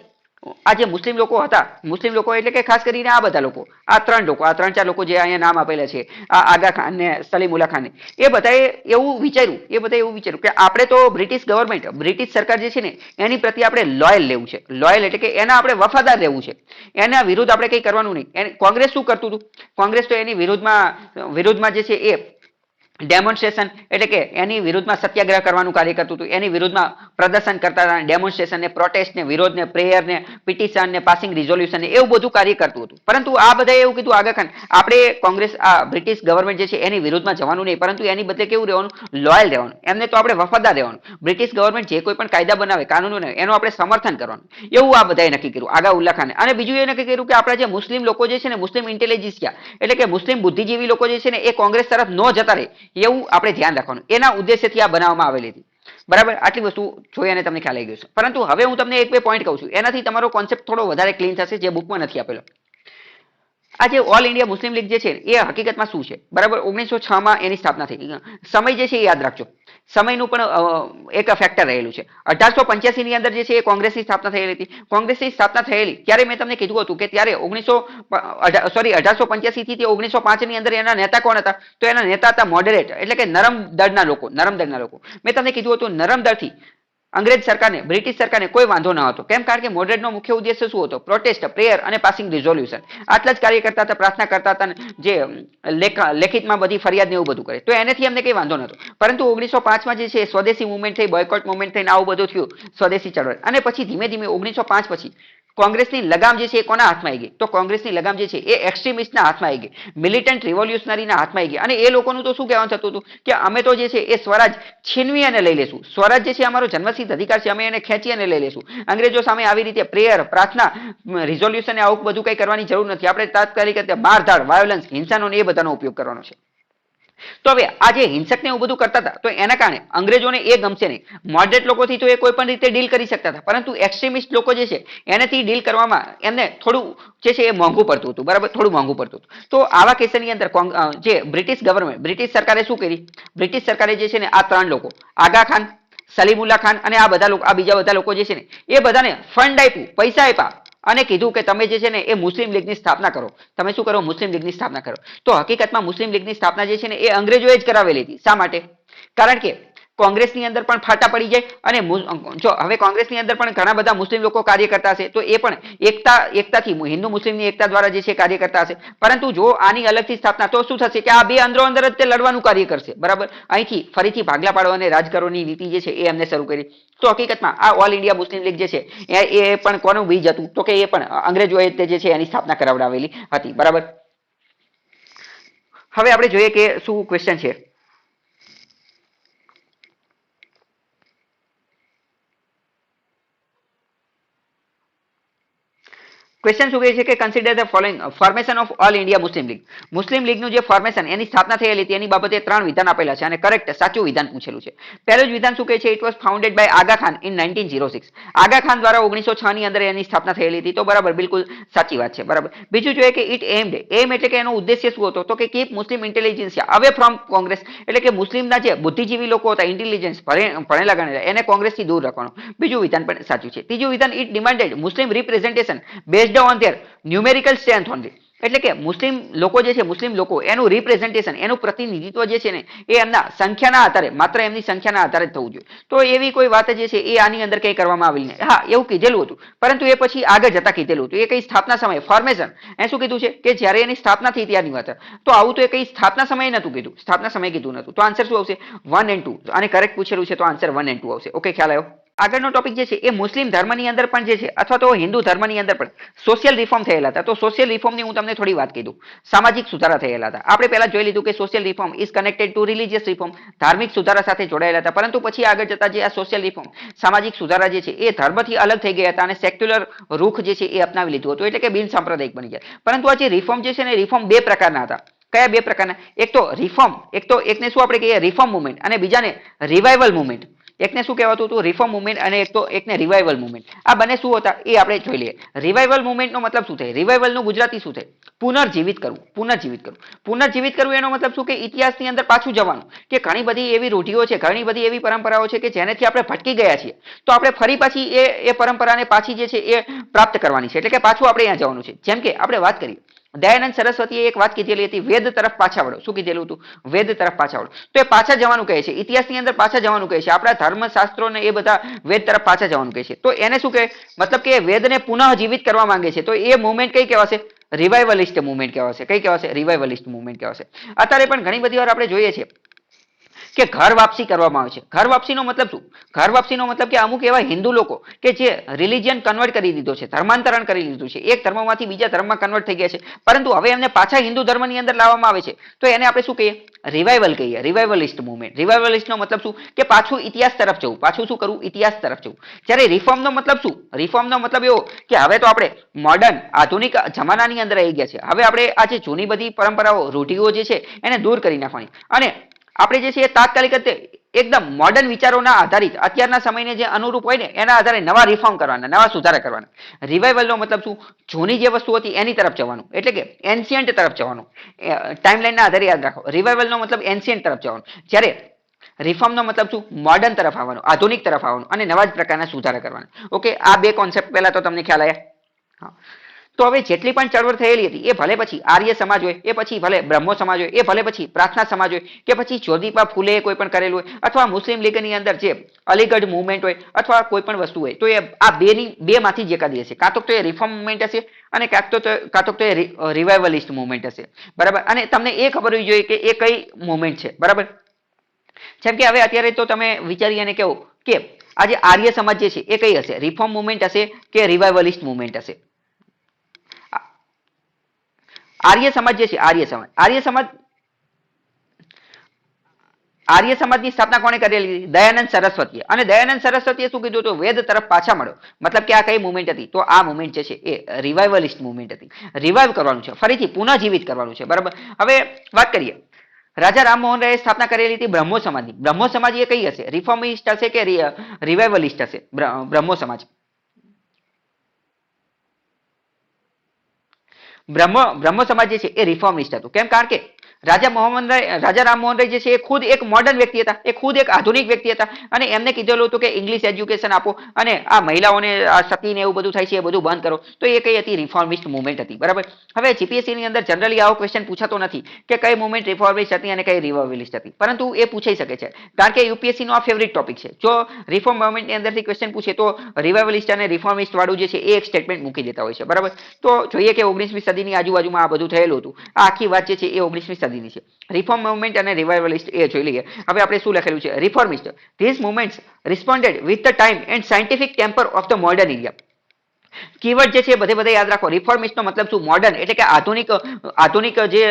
મુસ્લિમ લોકો હતા, મુસ્લિમ લોકો એટલે કે ખાસ કરીને આ બધા લોકો, આ ત્રણ ચાર લોકો જે અહીંયા નામ આપેલા છે, આ આગા ખાન ને સલીમુલ્લા ખાન, એ બધાએ એવું વિચાર્યું કે આપણે તો બ્રિટિશ ગવર્મેન્ટ, બ્રિટિશ સરકાર જે છે ને એની પ્રત્યે આપણે લોયલ લેવું છે. લોયલ એટલે કે એના આપણે વફાદાર રહેવું છે, એના વિરુદ્ધ આપણે કંઈ કરવાનું નહીં. કોંગ્રેસ શું કરતું હતું, કોંગ્રેસ તો એની વિરુદ્ધમાં જે છે એ ડેમોન્સ્ટ્રેશન એટલે કે એની વિરુદ્ધમાં સત્યાગ્રહ કરવાનું કાર્ય કરતું હતું, એની વિરુદ્ધમાં પ્રદર્શન કરતા હતા, ડેમોન્સ્ટ્રેશન ને, પ્રોટેસ્ટ ને, વિરોધ ને, પ્રેયર ને, પિટિશન ને, પાસિંગ રિઝોલ્યુશન ને, એવું બધું કાર્ય કરતું હતું. પરંતુ આ બધાએ એવું કીધું આગા ખાન, આપણે કોંગ્રેસ આ બ્રિટિશ ગવર્મેન્ટ જે છે એની વિરુદ્ધમાં જવાનું નહીં, પરંતુ એની બદલે કેવું રહેવાનું, લોયલ રહેવાનું. એમને તો આપણે વફાદાર રહેવાનું. બ્રિટિશ ગવર્મેન્ટ જે કોઈ પણ કાયદા બનાવે, કાનૂનો બનાવે, એનું આપણે સમર્થન કરવાનું. એવું આ બધાએ નક્કી કર્યું, આગા ઉલ્લા ખાને. અને બીજું એ નક્કી કર્યું કે આપણા જે મુસ્લિમ લોકો જે છે ને, મુસ્લિમ ઇન્ટેલિજન્સિયા એટલે કે મુસ્લિમ બુદ્ધિજીવી લોકો જે છે ને એ કોંગ્રેસ તરફ ન જતા રહે, એવું આપણે ધ્યાન રાખવાનું. એના ઉદ્દેશ્યથી આ બનાવવામાં આવેલી હતી. બરાબર, આટલી વસ્તુ જોઈ અને તમને ખ્યાલ આવી ગયો છે. પરંતુ હવે હું તમને એક બે પોઈન્ટ કહું છું, એનાથી તમારો કોન્સેપ્ટ થોડો વધારે ક્લીન થશે, જે બુકમાં નથી આપેલો. આ જે ઓલ ઇન્ડિયા મુસ્લિમ લીગ જે છે એ હકીકતમાં શું છે. બરાબર, 1906 માં એની સ્થાપના થઈ. સમય જે છે એ યાદ રાખજો, સમયનું પણ એક ફેક્ટર રહેલું છે. 1885 ની અંદર જે છે એ કોંગ્રેસની સ્થાપના થયેલી હતી. કોંગ્રેસની સ્થાપના થયેલી ત્યારે મેં તમને કીધું હતું કે ત્યારે 1885 થી 1905 ની અંદર એના નેતા કોણ હતા, તો એના નેતા હતા મોડરેટ એટલે કે નરમ દળના લોકો. મેં તમને કીધું હતું નરમ દળથી અંગ્રેજ સરકારને, બ્રિટિશ સરકારને કોઈ વાંધો ન હતો. કેમ? કારણ કે મોડરેટનો મુખ્ય ઉદ્દેશ્ય શું હતો, પ્રોટેસ્ટ, પ્રેયર અને પાસિંગ રિઝોલ્યુશન. આટલા જ કાર્ય કરતા હતા, પ્રાર્થના કરતા હતા, જે લેખિતમાં બધી ફરિયાદ ને એવું બધું કરે. તો એનેથી અમને કઈ વાંધો નહોતો. પરંતુ 1905 માં જે છે સ્વદેશી મુવમેન્ટ થઈ, બોયકોટ મુવમેન્ટ થઈને આવું બધું થયું, સ્વદેશી ચળવળ. અને પછી ધીમે ધીમે 1905 પછી કોંગ્રેસની લગામ જે છે એ કોના હાથમાં આવી ગઈ, તો કોંગ્રેસની લગામ જે છે એ એક્સ્ટ્રીમિસ્ટના હાથમાં આવી ગઈ, મિલિટન્ટ રિવોલ્યુશનરીના હાથમાં આવી ગઈ. અને એ લોકોનું તો શું કહેવાનું થતું હતું કે અમે તો જે છે એ સ્વરાજ છીનવી અને લઈ લેશું. સ્વરાજ જે છે અમારો જન્મસિદ્ધ અધિકાર છે, અમે એને ખેંચી અને લઈ લેશું. અંગ્રેજો સામે આવી રીતે પ્રેયર, પ્રાર્થના, રિઝોલ્યુશન આવું બધું કઈ કરવાની જરૂર નથી. આપણે તાત્કાલિક મારધાડ, વાયોલન્સ, હિંસાનો એ બધાનો ઉપયોગ કરવાનો છે. તો હવે આ જે હિંસક ને એવું બધું કરતા હતા, તો એના કારણે અંગ્રેજોને એ ગમશે નહીં. મોડરેટ લોકોથી તો એ કોઈ પણ રીતે ડીલ કરી શકતા હતા, પરંતુ એક્સ્ટ્રીમિસ્ટ લોકો જે છે એનાથી ડીલ કરવામાં એમને થોડું જે છે એ મોંઘું પડતું હતું. બરાબર, થોડું મોંઘું પડતું હતું. તો આવા કેસની અંદર જે બ્રિટિશ ગવર્મેન્ટ, બ્રિટિશ સરકારે શું કરી, બ્રિટિશ સરકારે જે છે ને આ ત્રણ લોકો, આગા ખાન, સલીમુલ્લા ખાન અને આ બધા લોકો, આ બીજા બધા લોકો જે છે ને એ બધાને ફંડ આપ્યું, પૈસા આપ્યા અને કીધું કે તમે જે છે ને એ મુસ્લિમ લીગની સ્થાપના કરો. તમે શું કરો, મુસ્લિમ લીગની સ્થાપના કરો. તો હકીકતમાં મુસ્લિમ લીગની સ્થાપના જે છે ને એ અંગ્રેજોએ જ કરાવેલી હતી. શા માટે? કારણ કે કોંગ્રેસની અંદર પણ ફાટા પડી જાય અને જો હવે કોંગ્રેસની અંદર પણ ઘણા બધા મુસ્લિમ લોકો કાર્ય કરતા હશે તો એ પણ એકતાથી હિન્દુ મુસ્લિમની એકતા દ્વારા જે છે કાર્ય કરતા હશે, પરંતુ જો આની અલગથી સ્થાપના તો શું થશે કે આ બે અંદરો અંદર જ તે લડવાનું કાર્ય કરશે, બરાબર. અહીંથી ફરીથી ભાગલા પાડવા અને રાજકારણની નીતિ જે છે એ એમને શરૂ કરી. તો હકીકતમાં આ ઓલ ઇન્ડિયા મુસ્લિમ લીગ જે છે એ પણ કોનું બીજ હતું તો કે એ પણ અંગ્રેજોએ તે જે છે એની સ્થાપના કરાવડાવેલી હતી, બરાબર. હવે આપણે જોઈએ કે શું ક્વેશ્ચન છે. ક્વેશ્ચન શું કહે છે કે consider the following formation of all India Muslim League. Muslim લીગનું જે ફોર્મેશન એની સ્થાપના થયેલી હતી એની બાબતે 3 વિધાન આપેલા છે અને કરેક્ટ સાચું વિધાન પૂછેલું છે. પહેલું જ વિધાન શું કહે છે, it was founded by Aga Khan in 1906. Aga Khan દ્વારા 1906 ની અંદર એની સ્થાપના થયેલી હતી, તો બરાબર બિલકુલ સાચી વાત છે, બરાબર. બીજું જોઈએ કે ઇટ એમ એટલે કે એનો ઉદ્દેશ્ય શું હતો તો કે keep Muslim intelligence away from Congress, એટલે કે મુસ્લિમના જે બુદ્ધિજીવી લોકો હતા ઇન્ટેલિજન્સ ભણેલા ગણેલા એને કોંગ્રેસથી દૂર રાખવાનો. બીજું વિધાન પણ સાચું છે. ત્રીજું વિધાન it demanded Muslim representation based on there numerical strength only, એટલે કે મુસ્લિમ લોકો જે છે મુસ્લિમ લોકો એનું રિપ્રેઝન્ટેશન એનું પ્રતિનિધિત્વ જે છે ને એ એમના સંખ્યાના આધારે માત્ર એમની સંખ્યાના આધારે જ થવું જોઈએ. તો એવી કોઈ વાત જે છે એ આની અંદર કંઈ કરવામાં આવેલી નહીં. હા એવું કીધેલું હતું પરંતુ એ પછી આગળ જતા કીધેલું હતું. એ કઈ સ્થાપના સમયે ફોર્મેશન એ શું કીધું છે કે જ્યારે એની સ્થાપના થઈ ત્યારની વાત. તો આવું તો એ કઈ સ્થાપના સમયે નતું કીધું, સ્થાપના સમયે કીધું નતું. તો આન્સર શું આવશે 1 and 2 અને કરેક્ટ પૂછેલું છે તો આન્સર 1 and 2 આવશે. ઓકે, ખ્યાલ આવ્યો. આગળનો ટોપિક જે છે એ મુસ્લિમ ધર્મની અંદર પણ જે છે અથવા તો હિન્દુ ધર્મની અંદર પણ સોશિયલ રિફોર્મ થયેલા હતા. તો સોશિયલ રિફોર્મની હું તમને થોડી વાત કીધું. સામાજિક સુધારા થયેલા હતા. આપણે પહેલા જોઈ લીધું કે social reform is connected two religious reform, ધાર્મિક સુધારા સાથે જોડાયેલા હતા. પરંતુ પછી આગળ જતા જે આ સોશિયલ રિફોર્મ સામાજિક સુધારા જે છે એ ધર્મથી અલગ થઈ ગયા હતા અને સેક્યુલર રૂખ જે છે એ અપનાવી લીધું હતું, એટલે કે બિન સાંપ્રદાયિક બની ગયા. પરંતુ આ જે રિફોર્મ જે છે ને રિફોર્મ બે પ્રકારના હતા. કયા બે પ્રકારના? એક તો રિફોર્મ, એકને શું આપણે કહીએ રિફોર્મ મુવમેન્ટ અને બીજાને રિવાઇવલ મુવમેન્ટ. એકને શું કહેવાતું હતું રિફોર્મ મુવમેન્ટ અને એકને રિવાઇવલ મુવમેન્ટ. આ બંને શું હતા એ આપણે જોઈ લઈએ. રિવાઇવલ મુવમેન્ટનો મતલબ શું થાય, રિવાઇવલનું ગુજરાતી શું થાય? પુનર્જીવિત કરવું. પુનર્જીવિત કરવું એનો મતલબ શું કે ઇતિહાસની અંદર પાછું જવાનું, કે ઘણી બધી એવી રૂઢિઓ છે, ઘણી બધી એવી પરંપરાઓ છે કે જેનેથી આપણે ભટકી ગયા છીએ, તો આપણે ફરી પાછી એ પરંપરાને પાછી જે છે એ પ્રાપ્ત કરવાની છે, એટલે કે પાછું આપણે અહીંયા જવાનું છે. જેમ કે આપણે વાત કરીએ દયાનંદ સરસ્વતીએ એક વાત કીધેલી હતી, વેદ તરફ પાછા વળો. શું કીધેલું હતું? વેદ તરફ પાછા વળો. તો એ પાછા જવાનું કહે છે, ઇતિહાસની અંદર પાછા જવાનું કહે છે, આપણા ધર્મશાસ્ત્રો ને એ બધા વેદ તરફ પાછા જવાનું કહે છે. તો એને શું કહે, મતલબ કે વેદને પુનઃ જીવિત કરવા માંગે છે. તો એ મુવમેન્ટ કઈ કહેવાશે? રિવાઇવલિસ્ટ મુવમેન્ટ કહેવાશે. કઈ કહેવાશે? રિવાઇવલિસ્ટ મુવમેન્ટ કહેવાશે. અત્યારે પણ ઘણી બધી વાર આપણે જોઈએ છીએ કે ઘર વાપસી કરવામાં આવે છે. ઘર વાપસીનો મતલબ શું? ઘર વાપસીનો મતલબ કે અમુક એવા હિન્દુ લોકો કે જે રિલિજિયન કન્વર્ટ કરી દીધો છે, ધર્માંતરણ કરી લીધું છે, એક ધર્મમાંથી બીજા ધર્મમાં કન્વર્ટ થઈ ગયા છે, પરંતુ હવે એમને પાછા હિન્દુ ધર્મની અંદર લાવવામાં આવે છે. તો એને આપણે શું કહીએ? રિવાઇવલ કહીએ, રિવાઇવલિસ્ટ મુવમેન્ટ. રિવાઇવલિસ્ટનો મતલબ શું કે પાછું ઇતિહાસ તરફ જવું. પાછું શું કરવું? ઇતિહાસ તરફ જવું. જ્યારે રિફોર્મનો મતલબ શું? રિફોર્મનો મતલબ એવો કે હવે તો આપણે મોડર્ન આધુનિક જમાનાની અંદર આવી ગયા છે. હવે આપણે આ જે જૂની બધી પરંપરાઓ રૂઢિઓ જે છે એને દૂર કરી નાખવાની અને આપણે જે છે એ તાત્કાલિક એકદમ મોડર્ન વિચારોના આધારિત અત્યારના સમયને જે અનુરૂપ હોય ને એના આધારે નવા રિફોર્મ કરવાના, નવા સુધારા કરવાના. રિવાઇવલનો મતલબ શું? જૂની જે વસ્તુ હતી એની તરફ જવાનું, એટલે કે એન્શિયન્ટ તરફ જવાનું. ટાઈમલાઈનના આધારે યાદ રાખો. રિવાઇવલનો મતલબ એન્શિયન્ટ તરફ જવાનું, જ્યારે રિફોર્મનો મતલબ શું? મોડર્ન તરફ આવવાનું, આધુનિક તરફ આવવાનું અને નવા જ પ્રકારના સુધારા કરવાના. ઓકે, આ બે કોન્સેપ્ટ પહેલા તો તમને ખ્યાલ આવ્યા. હા, તો હવે જેટલી પણ ચળવળ થયેલી હતી એ ભલે પછી આર્ય સમાજ હોય, એ પછી ભલે બ્રહ્મો સમાજ હોય, એ ભલે પછી પ્રાર્થના સમાજ હોય, કે પછી જ્યોતિબા ફૂલે કોઈ પણ કરેલું હોય, અથવા મુસ્લિમ લીગની અંદર જે અલીગઢ મુવમેન્ટ હોય અથવા કોઈ પણ વસ્તુ હોય, તો એ આ બે માંથી જ એકાદી હશે. કાં તો એ રિફોર્મ મુવમેન્ટ હશે અને કાં તો એ રિવાઇવલિસ્ટ મુવમેન્ટ હશે, બરાબર. અને તમને એ ખબર હોવી જોઈએ કે એ કઈ મુવમેન્ટ છે, બરાબર. જેમ કે હવે અત્યારે તો તમે વિચારી અને કહો કે આજે આર્ય સમાજ જે છે એ કઈ હશે? રિફોર્મ મુવમેન્ટ હશે કે રિવાઇવલિસ્ટ મુવમેન્ટ હશે? આર્ય સમાજ જે છે, આર્ય સમાજની સ્થાપના કોણે કરેલી? દયાનંદ સરસ્વતીએ. અને દયાનંદ સરસ્વતીએ શું કીધું હતું? વેદ તરફ પાછા મળો. મતલબ કે આ કઈ મુવમેન્ટ હતી? તો આ મુવમેન્ટ જે છે એ રિવાઇવલિસ્ટ મુવમેન્ટ હતી. રિવાઇવ કરવાનું છે, ફરીથી પુનઃજીવિત કરવાનું છે, બરાબર. હવે વાત કરીએ રાજા રામમોહન રાયે સ્થાપના કરેલી હતી બ્રહ્મો સમાજની. બ્રહ્મો સમાજ એ કઈ હશે? રિફોર્મિસ્ટ હશે કે રિવાઇવલિસ્ટ હશે? બ્રહ્મો સમાજ. બ્રહ્મો સમાજ જે છે એ રિફોર્મિસ્ટ હતું. કેમ? કારણ કે રાજા રામમોહન રાય જે છે એ ખુદ એક મોડર્ન વ્યક્તિ હતા, એ ખુદ એક આધુનિક વ્યક્તિ હતા અને એમને કીધેલું હતું કે ઇંગ્લિશ એજ્યુકેશન આપો અને આ મહિલાઓને આ સતીને એવું બધું થાય છે એ બધું બંધ કરો. તો એ કઈ હતી? રિફોર્મિસ્ટ મુવમેન્ટ હતી. બરાબર. હવે જીપીએસસી ની અંદર જનરલી આવો ક્વેશ્ચન પૂછાતો નથી કે કઈ મુવમેન્ટ રિફોર્મિસ્ટ હતી અને કઈ રિવાઇવલિસ્ટ હતી, પરંતુ એ પૂછાઈ શકે છે કારણ કે યુપીએસસી નો આ ફેવરિટ ટોપિક છે. જો રિફોર્મ મુવમેન્ટ ની અંદરથી ક્વેશ્ચન પૂછે તો રિવાઇવલિસ્ટ અને રિફોર્મિસ્ટ વાળું જે છે એ એક સ્ટેટમેન્ટ મૂકી દેતા હોય છે. બરાબર. તો જોઈએ કે 19મી સદીની આજુબાજુમાં આ બધું થયેલું હતું. આ આખી વાત જે છે એ 19મી સદીની છે. રિફોર્મ મુવમેન્ટ અને રિવાઇવલિસ્ટ એ જોઈ લઈએ. હવે આપણે શું લખેલું છે? Reformist, this movements responded with the time and scientific temper of the modern India. Keyword જે છે બધે યાદ રાખો. રિફોર્મિસ્ટ નો મતલબ શું? મોડર્ન, એટલે કે આધુનિક જે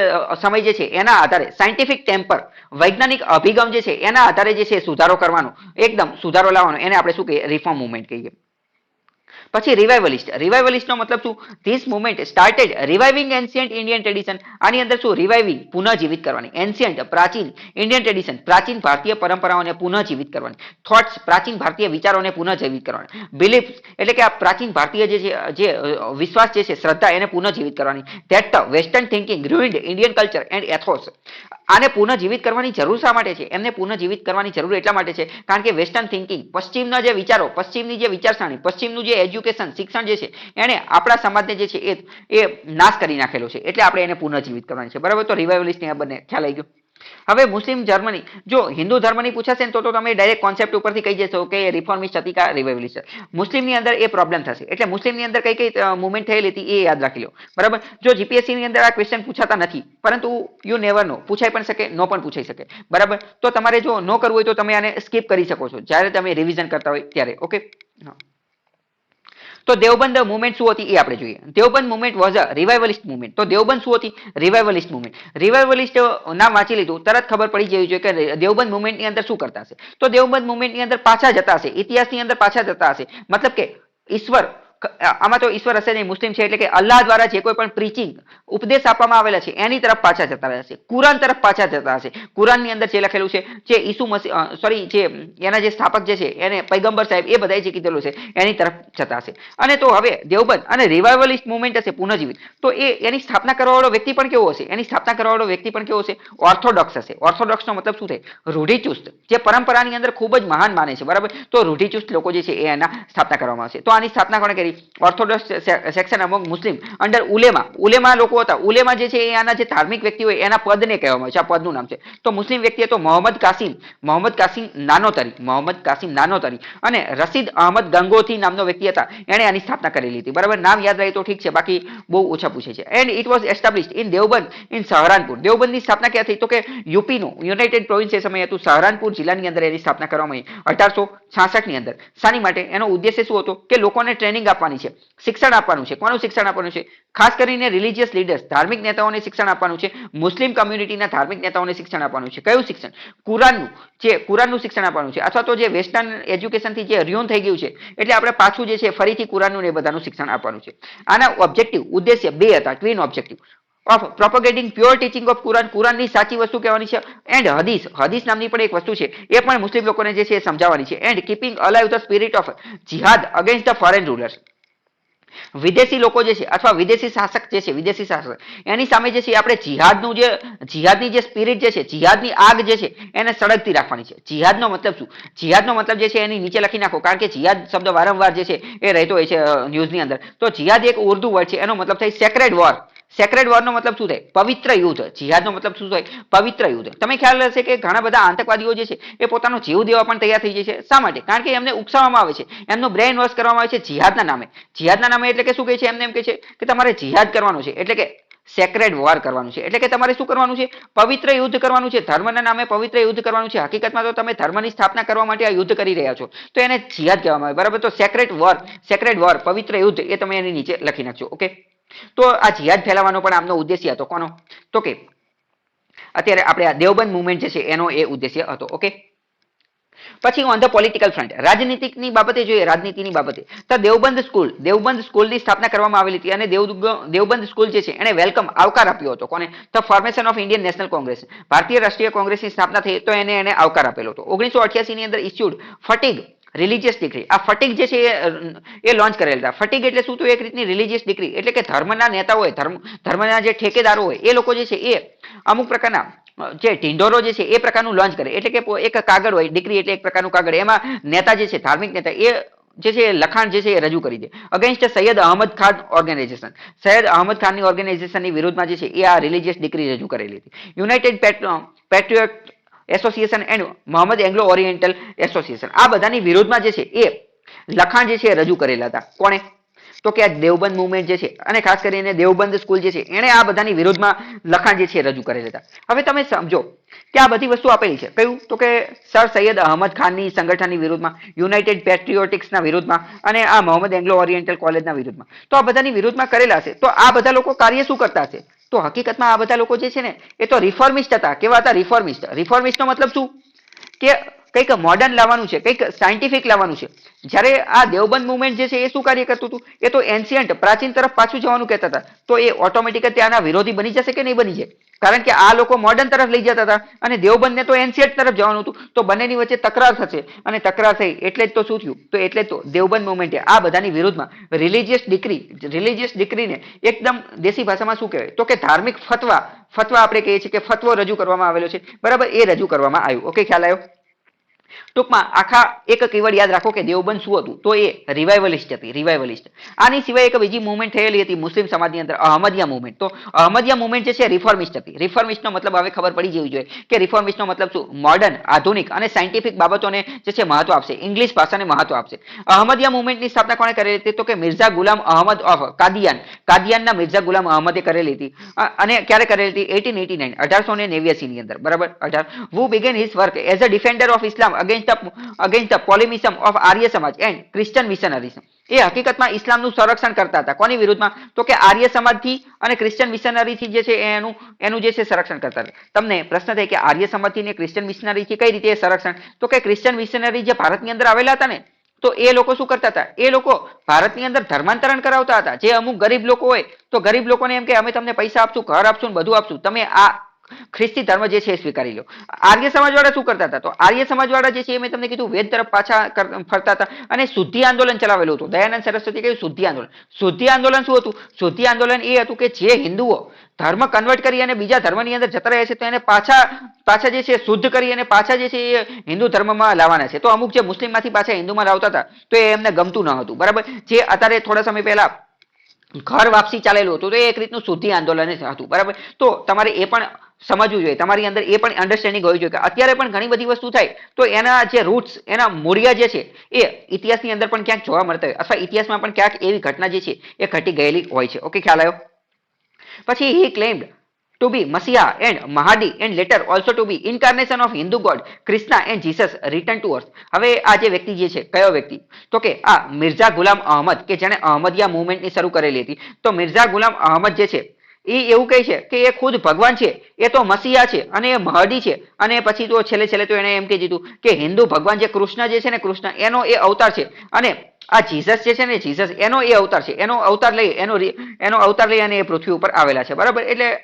સમય જે છે એના આધારે, સાયન્ટિફિક ટેમ્પર, વૈજ્ઞાનિક અભિગમ જે છે એના આધારે જે છે સુધારો કરવાનો, એકદમ સુધારો લાવવાનો, એને આપણે શું કહીએ? રિફોર્મ મુવમેન્ટ કહીએ. પછી રિવાઇવલિસ્ટ. રિવાઇવલિસ્ટ નો મતલબ શું? This movement started reviving ancient Indian tradition. આની અંદર શું? રિવાઇવિંગ, પુનઃજીવિત કરવાની. એન્શિયન્ટ, પ્રાચીન, ઇન્ડિયન ટ્રેડિશન, પ્રાચીન ભારતીય પરંપરાઓને પુનઃજીવિત કરવાની. થોટ્સ, પ્રાચીન ભારતીય વિચારોને પુનઃજીવિત કરવાની. બિલીફ, એટલે કે આ પ્રાચીન ભારતીય જે વિશ્વાસ જે છે, શ્રદ્ધા, એને પુનઃજીવિત કરવાની. That the western thinking ruined Indian culture and ethos. આને પુનઃજીવિત કરવાની જરૂર શા માટે છે? એમને પુનઃજીવિત કરવાની જરૂર એટલા માટે છે કારણ કે વેસ્ટર્ન થિંકિંગ, પશ્ચિમના જે વિચારો, પશ્ચિમની જે વિચારસરણી, પશ્ચિમનું જે એજ્યુકેશન, શિક્ષણ જે છે એને આપણા સમાજને જે છે એ નાશ કરી નાખેલો છે, એટલે આપણે એને પુનઃજીવિત કરવાની છે. બરાબર. તો રિવાઇવલિસ્ટ ને આ બંને ખ્યાલ આવી ગયો. હવે મુસ્લિમ ધર્મની, જો હિન્દુ ધર્મની પૂછાશે ને તો તમે ડાયરેક્ટ કોન્સેપ્ટ ઉપરથી કહી જશો કે રિફોર્મિસ્ટ હતી કે રિવાઇવલિસ્ટ. મુસ્લિમની અંદર એ પ્રોબ્લેમ થશે, એટલે મુસ્લિમની અંદર કઈ કઈ મુવમેન્ટ થયેલી હતી એ યાદ રાખી લો. બરાબર. જો જીપીએસસી ની અંદર આ ક્વેશ્ચન પૂછાતા નથી, પરંતુ યુ નેવર નો, પૂછાઈ પણ શકે, નો પણ પૂછાઈ શકે. બરાબર. તો તમારે જો નો કરવું હોય તો તમે આને સ્કીપ કરી શકો છો જ્યારે તમે રિવિઝન કરતા હોય ત્યારે. ઓકે. તો દેવબંધ મુવમેન્ટ શું હતી એ આપણે જોઈએ. Deoband movement was a રિવાઇવલિસ્ટ movement. તો દેવબંધ શું હતી? રિવાઇવલિસ્ટ મુવમેન્ટ. રિવાઇવલિસ્ટ નામ વાંચી લીધું, તરત ખબર પડી જવી જોઈએ કે દેવબંધ મુવમેન્ટ ની અંદર શું કરતા હશે. તો દેવબંધ મુવમેન્ટ ની અંદર પાછા જતા હશે, ઇતિહાસની અંદર પાછા જતા હશે. મતલબ કે ઈશ્વર, આમાં તો ઈશ્વર હશે નહીં, મુસ્લિમ છે એટલે કે અલ્લાહ દ્વારા જે કોઈ પણ પ્રીચિંગ, ઉપદેશ આપવામાં આવેલા છે એની તરફ પાછા જતા રહેશે. કુરાન તરફ પાછા જતા હશે. કુરાન ની અંદર જે લખેલું છે, જે ઈસુ મસીહ, સોરી, જે એના જે સ્થાપક જે છે એને પૈગંબર સાહેબ, એ બધાએ જે કીધેલું છે એની તરફ જતા હશે. અને તો હવે દેવબંધ અને રિવાઇવલિસ્ટ મુવમેન્ટ હશે પુનઃજીવિત, તો એની સ્થાપના કરવાવાળો વ્યક્તિ પણ કેવો હશે? એની સ્થાપના કરવાવાળો વ્યક્તિ પણ કેવો હશે? ઓર્થોડોક્સ હશે. ઓર્થોડોક્સ નો મતલબ શું થાય? રૂઢિચુસ્ત, જે પરંપરાની અંદર ખૂબ જ મહાન માને છે. બરાબર. તો રૂઢિચુસ્ત લોકો જે છે એ એના સ્થાપના કરવામાં આવશે. તો આની સ્થાપના કોણે કરી? ઓર્થોડોક્સ સેક્શન અમોંગ મુસ્લિમ અંડર ઉલેમા. ઉલેમા લોકો હતા. ઉલેમા જે છે એ આના જે ધાર્મિક વ્યક્તિ હોય એના પદને કહેવામાં આવે છે. આ પદનું નામ છે. તો મુસ્લિમ વ્યક્તિ હતો મોહમ્મદ કાસિમ નાનોતરી અને રશીદ અહમદ ગંગોથી નામનો વ્યક્તિ હતા. એણે આની સ્થાપના કરેલી હતી. બરાબર. નામ યાદ રહે તો ઠીક છે, બાકી બહુ ઓછા પૂછે છે. And it was established in Deoband in Saharanpur. દેવબંધની સ્થાપના ક્યાં થઈ? તો કે યુપીનું યુનાઇટેડ પ્રોવિન્સ એ સમયે હતું, સહરાનપુર જિલ્લાની અંદર એની સ્થાપના કરવામાં આવી 1866 ની અંદર. શાની માટે? એનો ઉદ્દેશ્ય શું હતો? કે લોકોને ટ્રેનિંગ આપવાની છે, શિક્ષણ આપવાનું છે. કોનું શિક્ષણ આપવાનું છે? ખાસ કરીને રિલિજિયસ લીડર્સ, ધાર્મિક નેતાઓને શિક્ષણ આપવાનું છે. મુસ્લિમ કમ્યુનિટીના ધાર્મિક નેતાઓને શિક્ષણ આપવાનું છે. કયું શિક્ષણ? કુરાનનું શિક્ષણ આપવાનું છે. અથવા તો જે વેસ્ટર્ન એજ્યુકેશન થી જે ર્યુન થઈ ગયું છે, એટલે આપણે પાછું જે છે ફરીથી કુરાનનું ને બધાનું શિક્ષણ આપવાનું છે. આના ઓબ્જેક્ટિવ, ઉદ્દેશ્ય બે હતા, twin objective of propagating pure teaching of Quran. કુરાનની સાચી વસ્તુ કહેવાની છે. એન્ડ હદીસ નામની પણ એક વસ્તુ છે, એ પણ મુસ્લિમ લોકોને જે છે સમજાવવાની છે. And keeping alive the spirit of jihad against the foreign rulers. વિદેશી લોકો જે છે અથવા વિદેશી શાસક જે છે, વિદેશી શાસક, એની સામે જે છે આપણે જિહાદની જે સ્પિરિટ જે છે, જિહાદની આગ જે છે એને સળગતી રાખવાની છે. જિહાદનો મતલબ શું? જિહાદનો મતલબ જે છે એની નીચે લખી નાખો, કારણ કે જિહાદ શબ્દ વારંવાર જે છે એ રહેતો હોય છે ન્યૂઝની અંદર. તો જિહાદ એક ઉર્દુ વર્ડ છે, એનો મતલબ થાય સેક્રેડ વોર. સેક્રેડ વોર નો મતલબ શું થાય? પવિત્ર યુદ્ધ. જિહાદનો મતલબ શું થાય? પવિત્ર યુદ્ધ. તમે ખ્યાલ હશે કે ઘણા બધા આતંકવાદીઓ જે છે એ પોતાનો જીવ દેવા પણ તૈયાર થઈ જાય છે. શા માટે? કારણ કે એમને ઉકસાવવામાં આવે છે, એમનો બ્રેઇન વોશ કરવામાં આવે છે જિહાદના નામે. જિહાદના નામે એટલે કે શું કહે છે? એમને એમ કહે છે કે તમારે જિહાદ કરવાનો છે, એટલે કે સેક્રેડ વોર કરવાનું છે. એટલે કે તમારે શું કરવાનું છે? પવિત્ર યુદ્ધ કરવાનું છે. ધર્મના નામે પવિત્ર યુદ્ધ કરવાનું છે. હકીકતમાં તો તમે ધર્મની સ્થાપના કરવા માટે આ યુદ્ધ કરી રહ્યા છો, તો એને જિહાદ કહેવામાં આવે. બરાબર. તો સેક્રેડ વોર, પવિત્ર યુદ્ધ, એ તમે એની નીચે લખી નાખજો. ઓકે. તો આ જિહાદ ફેલાવવાનો પણ આમનો ઉદ્દેશ્ય હતો. કોનો? તો કે અત્યારે આપણે આ દેવબંધ મુવમેન્ટ જે છે એનો એ ઉદ્દેશ્ય હતો. ઓકે. પછી ઓન ધ પોલિટિકલ ફ્રન્ટ, રાજનીતિની બાબતે જોઈએ, રાજનીતિની બાબતે તો દેવબંધ સ્કૂલની સ્થાપના કરવામાં આવેલી હતી. અને દેવબંધ સ્કૂલ જે છે એને વેલકમ, આવકાર આપ્યો હતો. કોને? The formation of Indian National Congress, ભારતીય રાષ્ટ્રીય કોંગ્રેસની સ્થાપના થઈ તો એને આવકાર આપેલો હતો. 1988 ની અંદર ઇસ્યુડ રિલિજિયસ ડિગ્રી, આ ફટીક જે છે એ લોન્ચ કરેલા હતા. ફટીક એટલે શું? તો એક રીતની રિલિજિયસ ડિગ્રી, એટલે કે ધર્મના નેતાઓ હોય, ધર્મના જે ઠેકેદારો હોય એ લોકો જે છે એ અમુક પ્રકારના જે ઢીંઢોરો જે છે એ પ્રકારનું લોન્ચ કરે. એટલે કે એક કાગળ હોય, ડિગ્રી એટલે એક પ્રકારનું કાગળ, એમાં નેતા જે છે, ધાર્મિક નેતા, એ જે છે લખાણ જે છે એ રજૂ કરી દે અગેન્સ્ટ સૈયદ અહમદ ખાન ઓર્ગેનાઇઝેશન. સૈયદ અહમદ ખાનની ઓર્ગેનાઇઝેશનની વિરુદ્ધમાં જે છે એ આ રિલિજિયસ ડિગ્રી રજૂ કરેલી હતી. United Patriot Association and Mohammad Anglo Oriental Association, આ બધાની વિરોધમાં જે છે એ લખાણ જે છે રજૂ કરેલા હતા. કોણે? તો કે આ દેવબંધ મુવમેન્ટ જે છે, અને ખાસ કરીને દેવબંધ સ્કૂલ જે છે, એણે આ બધાની વિરોધમાં લખાણ જે છે રજૂ કરેલા હતા. હવે તમે સમજો કે આ બધી વસ્તુ આપેલી છે. કયું? તો કે સર સૈયદ અહમદ ખાનની સંગઠનની વિરુદ્ધમાં, યુનાઇટેડ પેટ્રિયોટિક્સના વિરુદ્ધમાં, અને આ મોહમ્મદ એંગ્લો ઓરિએન્ટલ કોલેજના વિરુદ્ધમાં. તો આ બધાની વિરુદ્ધમાં કરેલા છે. તો આ બધા લોકો કાર્ય શું કરતા હશે? તો હકીકતમાં આ બધા લોકો જે છે ને એ તો રિફોર્મિસ્ટ હતા. કેવા હતા? રિફોર્મિસ્ટ. રિફોર્મિસ્ટનો મતલબ શું? કે કંઈક મોડર્ન લાવવાનું છે, કંઈક સાયન્ટિફિક લાવવાનું છે. જ્યારે આ દેવબંધ મુવમેન્ટ જે છે એ શું કાર્ય કરતું હતું? એ તો એન્શિયન્ટ, પ્રાચીન તરફ પાછું જવાનું કહેતા હતા. તો એ ઓટોમેટિક ત્યાંના વિરોધી બની જશે કે નહીં બની જાય? કારણ કે આ લોકો મોડર્ન તરફ લઈ જતા હતા અને દેવબંધને તો એન્શિયન્ટ તરફ જવાનું હતું. તો બંનેની વચ્ચે તકરાર થશે, અને તકરાર થઈ એટલે જ તો શું થયું? તો એટલે જ તો દેવબંધ મુવમેન્ટે આ બધાની વિરુદ્ધમાં રિલિજિયસ ડિગ્રીને એકદમ દેશી ભાષામાં શું કહેવાય? તો કે ધાર્મિક ફતવા આપણે કહીએ છીએ કે ફતવો રજૂ કરવામાં આવેલો છે. બરાબર, એ રજૂ કરવામાં આવ્યું. ઓકે, ખ્યાલ આવ્યો? ટૂંકમાં આખા એક કીવર્ડ યાદ રાખો કે દેવબંધ શું હતું? તો એ રિવાઇવલિસ્ટ હતી. રિવાઇવલિસ્ટ. આની સિવાય એક બીજી મુવમેન્ટ થયેલી હતી મુસ્લિમ સમાજની અંદર, અહમદિયા મુવમેન્ટ. તો અહમદિયા મુવમેન્ટ જે છે રિફોર્મિસ્ટ હતી. રિફોર્મિસ્ટનો મતલબ હવે ખબર પડી જવી જોઈએ કે રિફોર્મિસ્ટનો મતલબ શું? મોડર્ન, આધુનિક અને સાયન્ટિફિક બાબતોને જે છે મહત્વ આપશે, ઇંગ્લિશ ભાષાને મહત્વ આપશે. અહમદિયા મુવમેન્ટની સ્થાપના કોણે કરેલી હતી? તો કે મિર્ઝા ગુલામ અહમદ ઓફ કાદિયાનના મિર્ઝા ગુલામ અહમદે કરેલી હતી. અને ક્યારે કરેલી હતી? 1889, 1889 ની અંદર. બરાબર, 18. who began his work as a defender of Islam against the polemism of Arya Samaj and Christian મિશનરીઝમ. એ હકીકતમાં ઇસ્લામનું સંરક્ષણ કરતા હતા. કોની વિરુદ્ધમાં? તો કે આર્ય સમાજથી અને ક્રિશ્ચન મિશનરીથી જે છે એનું જે છે સંરક્ષણ કરતા હતા. તમને પ્રશ્ન થાય કે આર્ય સમાજથી ને ક્રિશ્ચન મિશનરીથી કઈ રીતે સંરક્ષણ? તો કે ક્રિશ્ચન મિશનરી જે ભારતની અંદર આવેલા હતા ને, તો એ લોકો શું કરતા હતા? એ લોકો ભારતની અંદર ધર્માંતરણ કરાવતા હતા. જે અમુક ગરીબ લોકો હોય, તો ગરીબ લોકોને એમ કે અમે તમને પૈસા આપશું, ઘર આપશું, બધું આપશું, તમે આ ખ્રિસ્તી ધર્મ જે છે એ સ્વીકારી લો. આર્ય સમાજવાળા શું કરતા હતા? તો આર્ય સમાજવાળા જે છે એ મેં તમને કીધું વેદ તરફ પાછા ફરતા હતા અને શુદ્ધિ આંદોલન ચલાવેલું હતું. દયાનંદ સરસ્વતી કહ્યું શુદ્ધિ આંદોલન. શુદ્ધિ આંદોલન શું હતું? શુદ્ધિ આંદોલન એ હતું કે જે હિન્દુઓ ધર્મ કન્વર્ટ કરી અને બીજા ધર્મની અંદર જતા રહ્યા છે, તો એને પાછા જે છે શુદ્ધ કરી અને પાછા જે છે એ હિન્દુ ધર્મમાં લાવવાના છે. તો અમુક જે મુસ્લિમમાંથી પાછા હિન્દુમાં લાવતા હતા, તો એ એમને ગમતું ન હતું. બરાબર, જે અત્યારે થોડા સમય પહેલા ઘર વાપસી ચાલેલું હતું, તો એ એક રીતનું શુદ્ધિ આંદોલન હતું. બરાબર, તો તમારે એ પણ સમજવું જોઈએ, તમારી અંદર એ પણ અન્ડરસ્ટેન્ડિંગ હોવી જોઈએ કે અત્યારે પણ ઘણી બધી વસ્તુ થાય તો એના જે રૂટ્સ, એના મૂળિયા જે છે એ ઇતિહાસની અંદર પણ ક્યાંક જોવા મળતા હોય, અથવા ઇતિહાસમાં પણ ક્યાંક એવી ઘટના જે છે એ ઘટી ગયેલી હોય છે. ઓકે, ખ્યાલ આવ્યો? પછી he claimed to be Messiah and Mahdi and later also to be incarnation of Hindu god Krishna and Jesus returned to earth. હવે આ જે વ્યક્તિ જે છે, કયો વ્યક્તિ? તો કે આ મિર્ઝા ગુલામ અહમદ, કે જેણે અહમદિયા મુવમેન્ટની શરૂ કરેલી હતી. તો મિર્ઝા ગુલામ અહમદ જે છે એ એવું કહે છે કે એ ખુદ ભગવાન છે, એ તો મસીહા છે અને એ મહદી છે. અને પછી તો છેલ્લે તો એને એમ કહી દીધું કે હિન્દુ ભગવાન જે કૃષ્ણ જે છે ને, કૃષ્ણ એનો એ અવતાર છે, અને આ જીસસ જે છે ને, જીસસ એનો એ અવતાર છે. એનો અવતાર લઈ અને એ પૃથ્વી ઉપર આવેલા છે. બરાબર, એટલે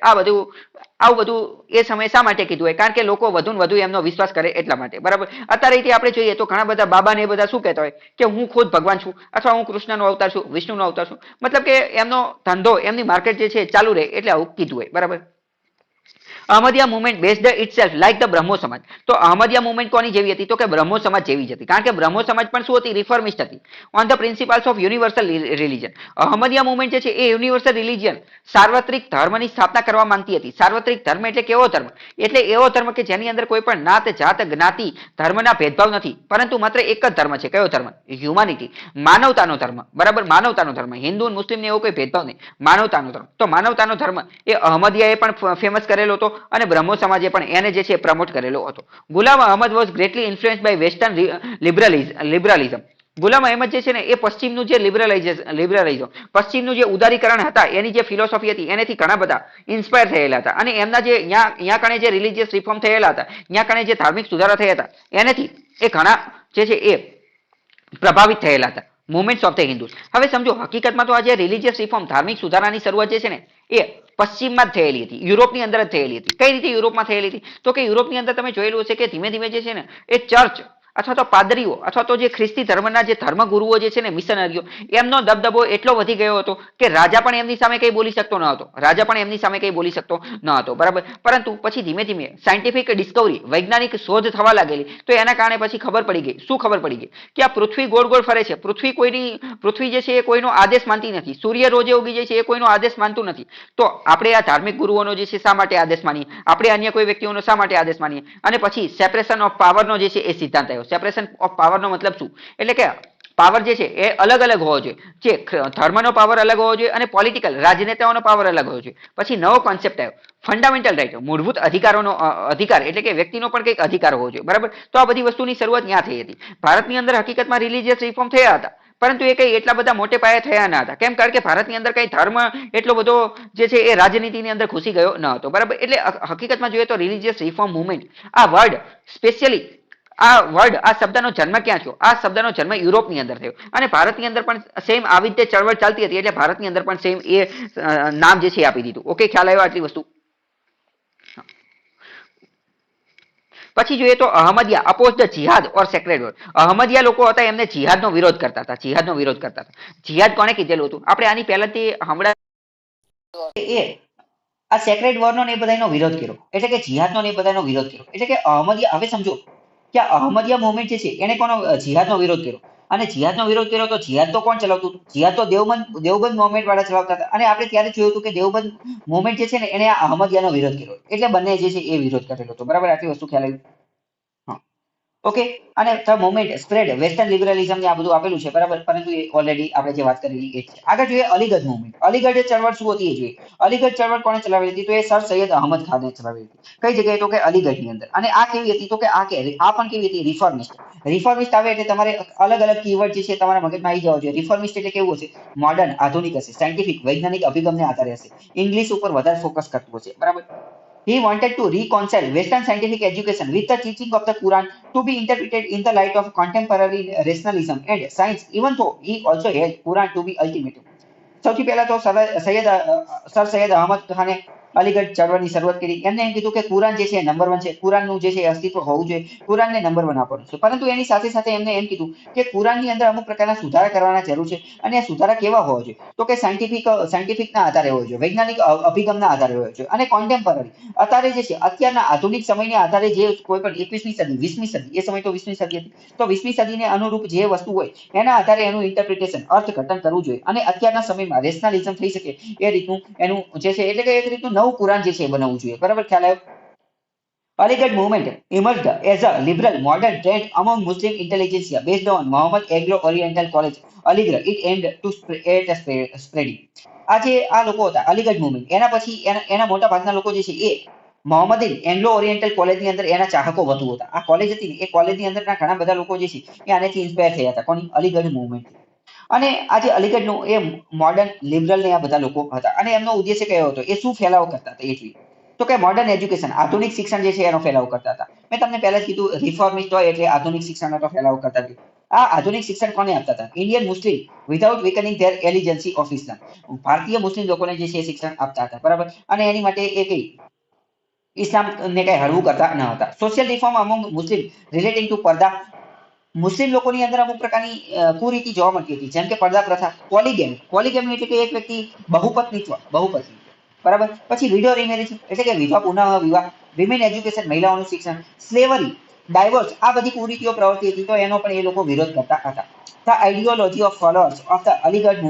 આવું બધું એ સમયે શા માટે કીધું હોય? કારણ કે લોકો વધુ ને વધુ એમનો વિશ્વાસ કરે એટલા માટે. બરાબર, અત્યારે આપણે જોઈએ તો ઘણા બધા બાબા ને એ બધા શું કહેતા હોય કે હું ખુદ ભગવાન છું, અથવા હું કૃષ્ણનો અવતાર છું, વિષ્ણુનો અવતાર છું. મતલબ કે એમનો ધંધો, એમની માર્કેટ જે છે ચાલુ રહે એટલે આવું કીધું હોય. બરાબર, Ahmadiyya movement based itself like the Brahmo Samaj. તો અહમદિયા મુવમેન્ટ કોની જેવી હતી? તો કે બ્રહ્મો સમાજ જેવી જ હતી. કારણ કે બ્રહ્મો સમાજ પણ શું હતી? રિફોર્મિસ્ટ હતી. On the principles of universal religion. Ahmadiyya movement જે છે એ યુનિવર્સલ રિલિજન, સાર્વત્રિક ધર્મની સ્થાપના કરવા માંગતી હતી. સાર્વત્રિક ધર્મ એટલે કેવો ધર્મ? એટલે એવો ધર્મ કે જેની અંદર કોઈ પણ નાત, જાત, જ્ઞાતિ, ધર્મના ભેદભાવ નથી, પરંતુ માત્ર એક જ ધર્મ છે. કયો ધર્મ? હ્યુમાનિટી, માનવતાનો ધર્મ. બરાબર, માનવતાનો ધર્મ. હિન્દુ મુસ્લિમ ને એવો કોઈ ભેદભાવ નહીં, માનવતાનો ધર્મ. તો માનવતાનો ધર્મ એ અહમદિયાએ પણ ફેમસ કરેલો હતો, અને બ્રહ્મો સમાજે પણ એને જે છે પ્રમોટ કરેલો હતો. ગુલામ Ahmad was greatly ઇન્ફ્લુએન્સ્ડ by western લિબરલિઝમ. ગુલામ અહમદ જે છે ને એ પશ્ચિમનું જે લિબરલિઝમ, પશ્ચિમનું જે ઉદારીકરણ હતા, એની જે ફિલોસોફી હતી, એનેથી ઘણા બધા ઇન્સ્પાયર થયેલા હતા. અને એમના જે અહીંયા કણે જે રિલિજિયસ રિફોર્મ થયેલા હતા, અહીંયા કણે જે ધાર્મિક સુધારા થયા હતા, એનેથી એ ઘણા જે છે એ પ્રભાવિત થયેલા હતા. Movements of the Hindus. હવે સમજો, હકીકતમાં તો આ જે રિલિજિયસ રિફોર્મ, ધાર્મિક સુધારાની શરૂઆત જે છે ને એ પશ્ચિમમાં જ થયેલી હતી, યુરોપની અંદર જ થયેલી હતી. કઈ રીતે યુરોપમાં થયેલી હતી? તો કે યુરોપની અંદર તમે જોયેલું હશે કે ધીમે ધીમે જે છે ને એ ચર્ચ અથવા તો પાદરીઓ અથવા તો જે ખ્રિસ્તી ધર્મના જે ધર્મગુરુઓ જે છે ને મિશનરીઓ એમનો દબદબો એટલો વધી ગયો હતો કે રાજા પણ એમની સામે કઈ બોલી શકતો ન હતો. રાજા પણ એમની સામે કઈ બોલી શકતો ન હતો. બરાબર. પરંતુ પછી ધીમે ધીમે સાયન્ટિફિક ડિસ્કવરી વૈજ્ઞાનિક શોધ થવા લાગેલી તો એના કારણે પછી ખબર પડી ગઈ. શું ખબર પડી ગઈ? કે આ પૃથ્વી ગોળ ગોળ ફરે છે. પૃથ્વી જે છે એ કોઈનો આદેશ માનતી નથી. સૂર્ય રોજે ઉગી જાય છે એ કોઈનો આદેશ માનતું નથી. તો આપણે આ ધાર્મિક ગુરુઓનો જે છે શા માટે આદેશ માનીએ? આપણે અન્ય કોઈ વ્યક્તિઓનો શા માટે આદેશ માનીએ? અને પછી સેપરેશન ઓફ પાવરનો જે છે એ સિદ્ધાંત આવ્યો. સેપરેશન ઓફ પાવરનો મતલબ શું? એટલે કે પાવર જે છે એ અલગ અલગ હોવો જોઈએ. જે ધર્મનો પાવર અલગ હોવો જોઈએ અને પોલિટિકલ રાજનેતાઓનો પાવર અલગ હોવો જોઈએ. પછી નવો કોન્સેપ્ટ આવ્યો ફંડામેન્ટલ રાઇટ, મૂળભૂત અધિકારોનો અધિકાર એટલે કે વ્યક્તિનો પણ કંઈક અધિકાર હોવો જોઈએ. બરાબર. તો આ બધી વસ્તુની શરૂઆત ત્યાં થઈ હતી. ભારતની અંદર હકીકતમાં રિલીજીયસ રિફોર્મ થયા હતા, પરંતુ એ કઈ એટલા બધા મોટે પાયે થયા ન હતા. કેમ? કારણ કે ભારતની અંદર કઈ ધર્મ એટલો બધો જે છે એ રાજનીતિની અંદર ઘૂસી ગયો ન હતો. બરાબર. એટલે હકીકતમાં જોઈએ તો રિલીજીયસ રિફોર્મ મુવમેન્ટ આ વર્ડ સ્પેશિયલી આ શબ્દનો જન્મ ક્યાં થયો? આ શબ્દનો જન્મ યુરોપની અંદર થયો અને ભારતની અંદર પણ સેમ આવી રીતે ચળવળ ચાલતી હતી એટલે ભારતની અંદર પણ સેમ એ નામ જે છે આપી દીધું. ઓકે, ખ્યાલ આવ્યો આટલી વસ્તુ? પછી જોઈએ તો Ahmadiyya oppose the jihad or sacred war. Ahmadiyya લોકો હતા એમને જિહાદનો વિરોધ કરતા હતા. જિહાદનો વિરોધ કરતા હતા. જિહાદ કોને કીધેલું હતું? આપણે આની પહેલાથી હમણાં એ આ સેક્રેડ વોરનો ને એ બધાનો વિરોધ કર્યો. એટલે કે જિહાદનો ને એ બધાનો વિરોધ કર્યો. એટલે કે અહમદિયા, હવે સમજો કે અહમદિયા મુવમેન્ટ જે છે એને કોનો જિહાદનો વિરોધ કર્યો? અને જિહાદનો વિરોધ કર્યો તો જિહાદ તો કોણ ચલાવતું હતું? જિહાદ તો દેવબંધ મુવમેન્ટ વાળા ચલાવતા હતા. અને આપણે ત્યારે જોયું હતું કે દેવબંધ મુવમેન્ટ જે છે ને એને અહમદિયાનો વિરોધ કર્યો. એટલે બંને જે છે એ વિરોધ કરેલો હતો. બરાબર. આટલી વસ્તુ ખ્યાલ આવી? ઓકે. અને ધ મુવમેન્ટ સ્પ્રેડ વેસ્ટર્ન લિબરલિઝમ ને આ બધું આપેલું છે. બરાબર. પરંતુ એ ઓલરેડી આપણે જે વાત કરેલી એ છે. આગળ જોઈએ અલીગઢ મુવમેન્ટ. અલીગઢ ચળવળ શું હતી એ જોઈએ. અલીગઢ ચળવળ કોણે ચલાવેલી હતી? તો એ સર સૈયદ અહમદ ખાને ચલાવેલી હતી. કઈ જગ્યાએ? તો કે અલીગઢની અંદર. અને આ કેવી હતી? તો કે આ પણ કેવી હતી? રિફોર્મિસ્ટ. રિફોર્મિસ્ટ આવે એટલે તમારે અલગ અલગ કીવર્ડ જે છે તમારા મગજમાં આવી જવા જોઈએ. રિફોર્મિસ્ટ એટલે કેવું હશે? મોડર્ન, આધુનિક હશે, સાયન્ટિફિક વૈજ્ઞાનિક અભિગમને આધારે હશે, ઇંગ્લિશ ઉપર વધારે ફોકસ કરતું હશે. બરાબર. He wanted to reconcile Western scientific education with the teaching of the Quran to be interpreted in the light of contemporary rationalism and science, even though he also held Quran to be ultimate. સૌથી પહેલા તો સર સૈયદ અહમદ ખાને અલીગઢ ચળવળની શરૂઆત કરી. એમને એમ કીધું કે કુરાન જે છે નંબર 1 છે, કુરાનનું જે છે અસ્તિત્વ હોવું જોઈએ, કુરાનને નંબર 1 આપવાનું છે. પરંતુ એની સાથે સાથે એમને એમ કીધું કે કુરાનની અંદર અમુક પ્રકારના સુધારા કરવાના જરૂર છે. અને આ સુધારા કેવા હોવા જોઈએ? તો કે સાયન્ટિફિકના આધારે હોવો જોઈએ, વૈજ્ઞાનિક અભિગમના આધારે હોવો જોઈએ અને કોન્ટેમ્પરરી અત્યારે જે છે અત્યારના આધુનિક સમયના આધારે જે કોઈ પણ 21મી સદી 20મી સદી, એ સમય તો 20મી સદી હતી, તો 20મી સદીને અનુરૂપ જે વસ્તુ હોય એના આધારે એનું ઇન્ટરપ્રિટેશન અર્થઘટન કરવું જોઈએ. અને અત્યારના સમયમાં રેશનલિઝમ થઈ શકે એ રીતનું એનું જે છે એટલે કે એક રીતનું નવું કુરાન જે છે એ બનાવવું જોઈએ. બરાબર. ખ્યાલ આવ્યો? Aligarh movement emerged as a liberal modern trend among Muslim intelligentsia based on Muhammad Anglo-Oriental College, Aligarh. It aimed to spreading. આજે આ લોકો હતા અલીગઢ મુવમેન્ટ, એના પછી એના મોટા ભાગના લોકો જે છે એ મોહમ્મદીન એંગ્લો ઓરિએન્ટલ કોલેજની અંદર એના ચાહકો વધુ હતા. આ કોલેજ હતી ને એ કોલેજની અંદરના ઘણા બધા લોકો જે છે એ આનેથી ઇન્સ્પાયર થયા હતા. કોની? અલીગઢ મુવમેન્ટ. અને આજે અલીગઢનું એ મોડર્ન લિબરલ ને આ બધા લોકો હતા. અને એમનો ઉદ્દેશ્ય કયો હતો? એ શું ફેલાવો કરતા હતા? એ તો કે મોડર્ન એજ્યુકેશન, આધુનિક શિક્ષણ જે છે એનો ફેલાવો કરતા હતા. મેં તમને પહેલા જ કીધું રિફોર્મિસ્ટ હોય એટલે આધુનિક શિક્ષણનો તો ફેલાવો કરતા હતા. આ આધુનિક શિક્ષણ કોને આપતા હતા? Indian Muslim without weakening their allegiance of Islam. ભારતીય મુસ્લિમ લોકોને જે છે શિક્ષણ આપતા હતા. બરાબર. અને એની માટે એ કઈ ઇસ્લામને કઈ હળવું કરતા ન હતા. સોશિયલ રિફોર્મ અમંગ મુસ્લિમ રિલેટિંગ ટુ પડદા. મુસ્લિમ લોકોની અંદર અમુક પ્રકારની કુરીતિ જોવા મળતી હતી, જેમ કે પડદા પ્રથા, પોલીગેમી એટલે કે એક વ્યક્તિ બહુપત્ની. બરાબર. પછી વિડો રિમેરેજ એટલે કે વિધવા પુનઃ વિવાહ, વિમેન એજ્યુકેશન મહિલાઓનું શિક્ષણ, સ્લેવરી, ડાયવોર્સ, આ બધી કુરીતિઓ પ્રવૃત્તિ હતી. તો એનો પણ એ લોકો વિરોધ કરતા હતા. The ideology of followers of the Aligarh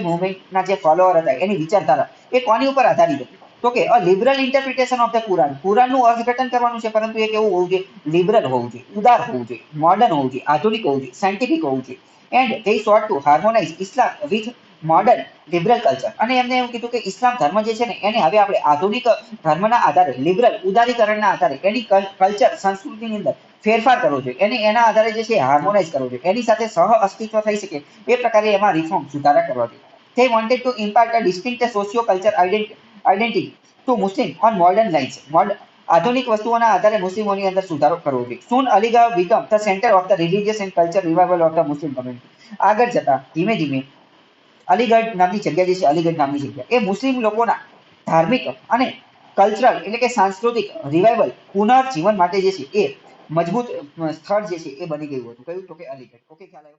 મુવમેન્ટના જે ફોલોઅર હતા એની વિચારધારા એ કોની ઉપર આધારિત હતી? તો કે લિબરલ ઇન્ટરપ્રિટેશન ઓફ ધ કુરાનનું અર્થઘટન કરવાનું છે, પરંતુ એ કેવું હોવું જોઈએ? લિબરલ હોવું જોઈએ, ઉદાર હોવું જોઈએ, મોડર્ન હોવું જોઈએ, આધુનિક હોવું જોઈએ, સાયન્ટિફિક હોવું જોઈએ. And they sought to harmonize Islam with modern liberal culture. અને એમને એવું કીધું કે ઇસ્લામ ધર્મ જે છે ને એને હવે આપણે આધુનિક ધર્મના આધારે, લિબરલ ઉદારીકરણના આધારે એની કલ્ચર સંસ્કૃતિની અંદર ફેરફાર કરવો જોઈએ, એના આધારે જે છે હાર્મોનાઇઝ કરવો જોઈએ, એની સાથે સહ અસ્તિત્વ થઈ શકે એ પ્રકારે એમાં રિફોર્મ સુધારા કરવા જોઈએ. They wanted to impart a distinct socio-cultural identity to Muslim on modern lines. આધુનિક વસ્તુઓના આધારે મુસ્લિમોની અંદર સુધારો કરવો જોઈએ. Soon Aligarh became the center of the religious and cultural revival of the Muslim community. આગળ જતા ધીમે ધીમે અલીગઢ નામની જગ્યા જે છે, અલીગઢ નામની જગ્યા એ મુસ્લિમ લોકોના ધાર્મિક અને કલ્ચરલ એટલે કે સાંસ્કૃતિક રિવાઇવલ પુનર્જીવન માટે જે છે એ મજબૂત સ્થળ જે છે એ બની ગયું હતું. કયું? તો કે અલીગઢ. ઓકે, ખ્યાલ આવ્યો?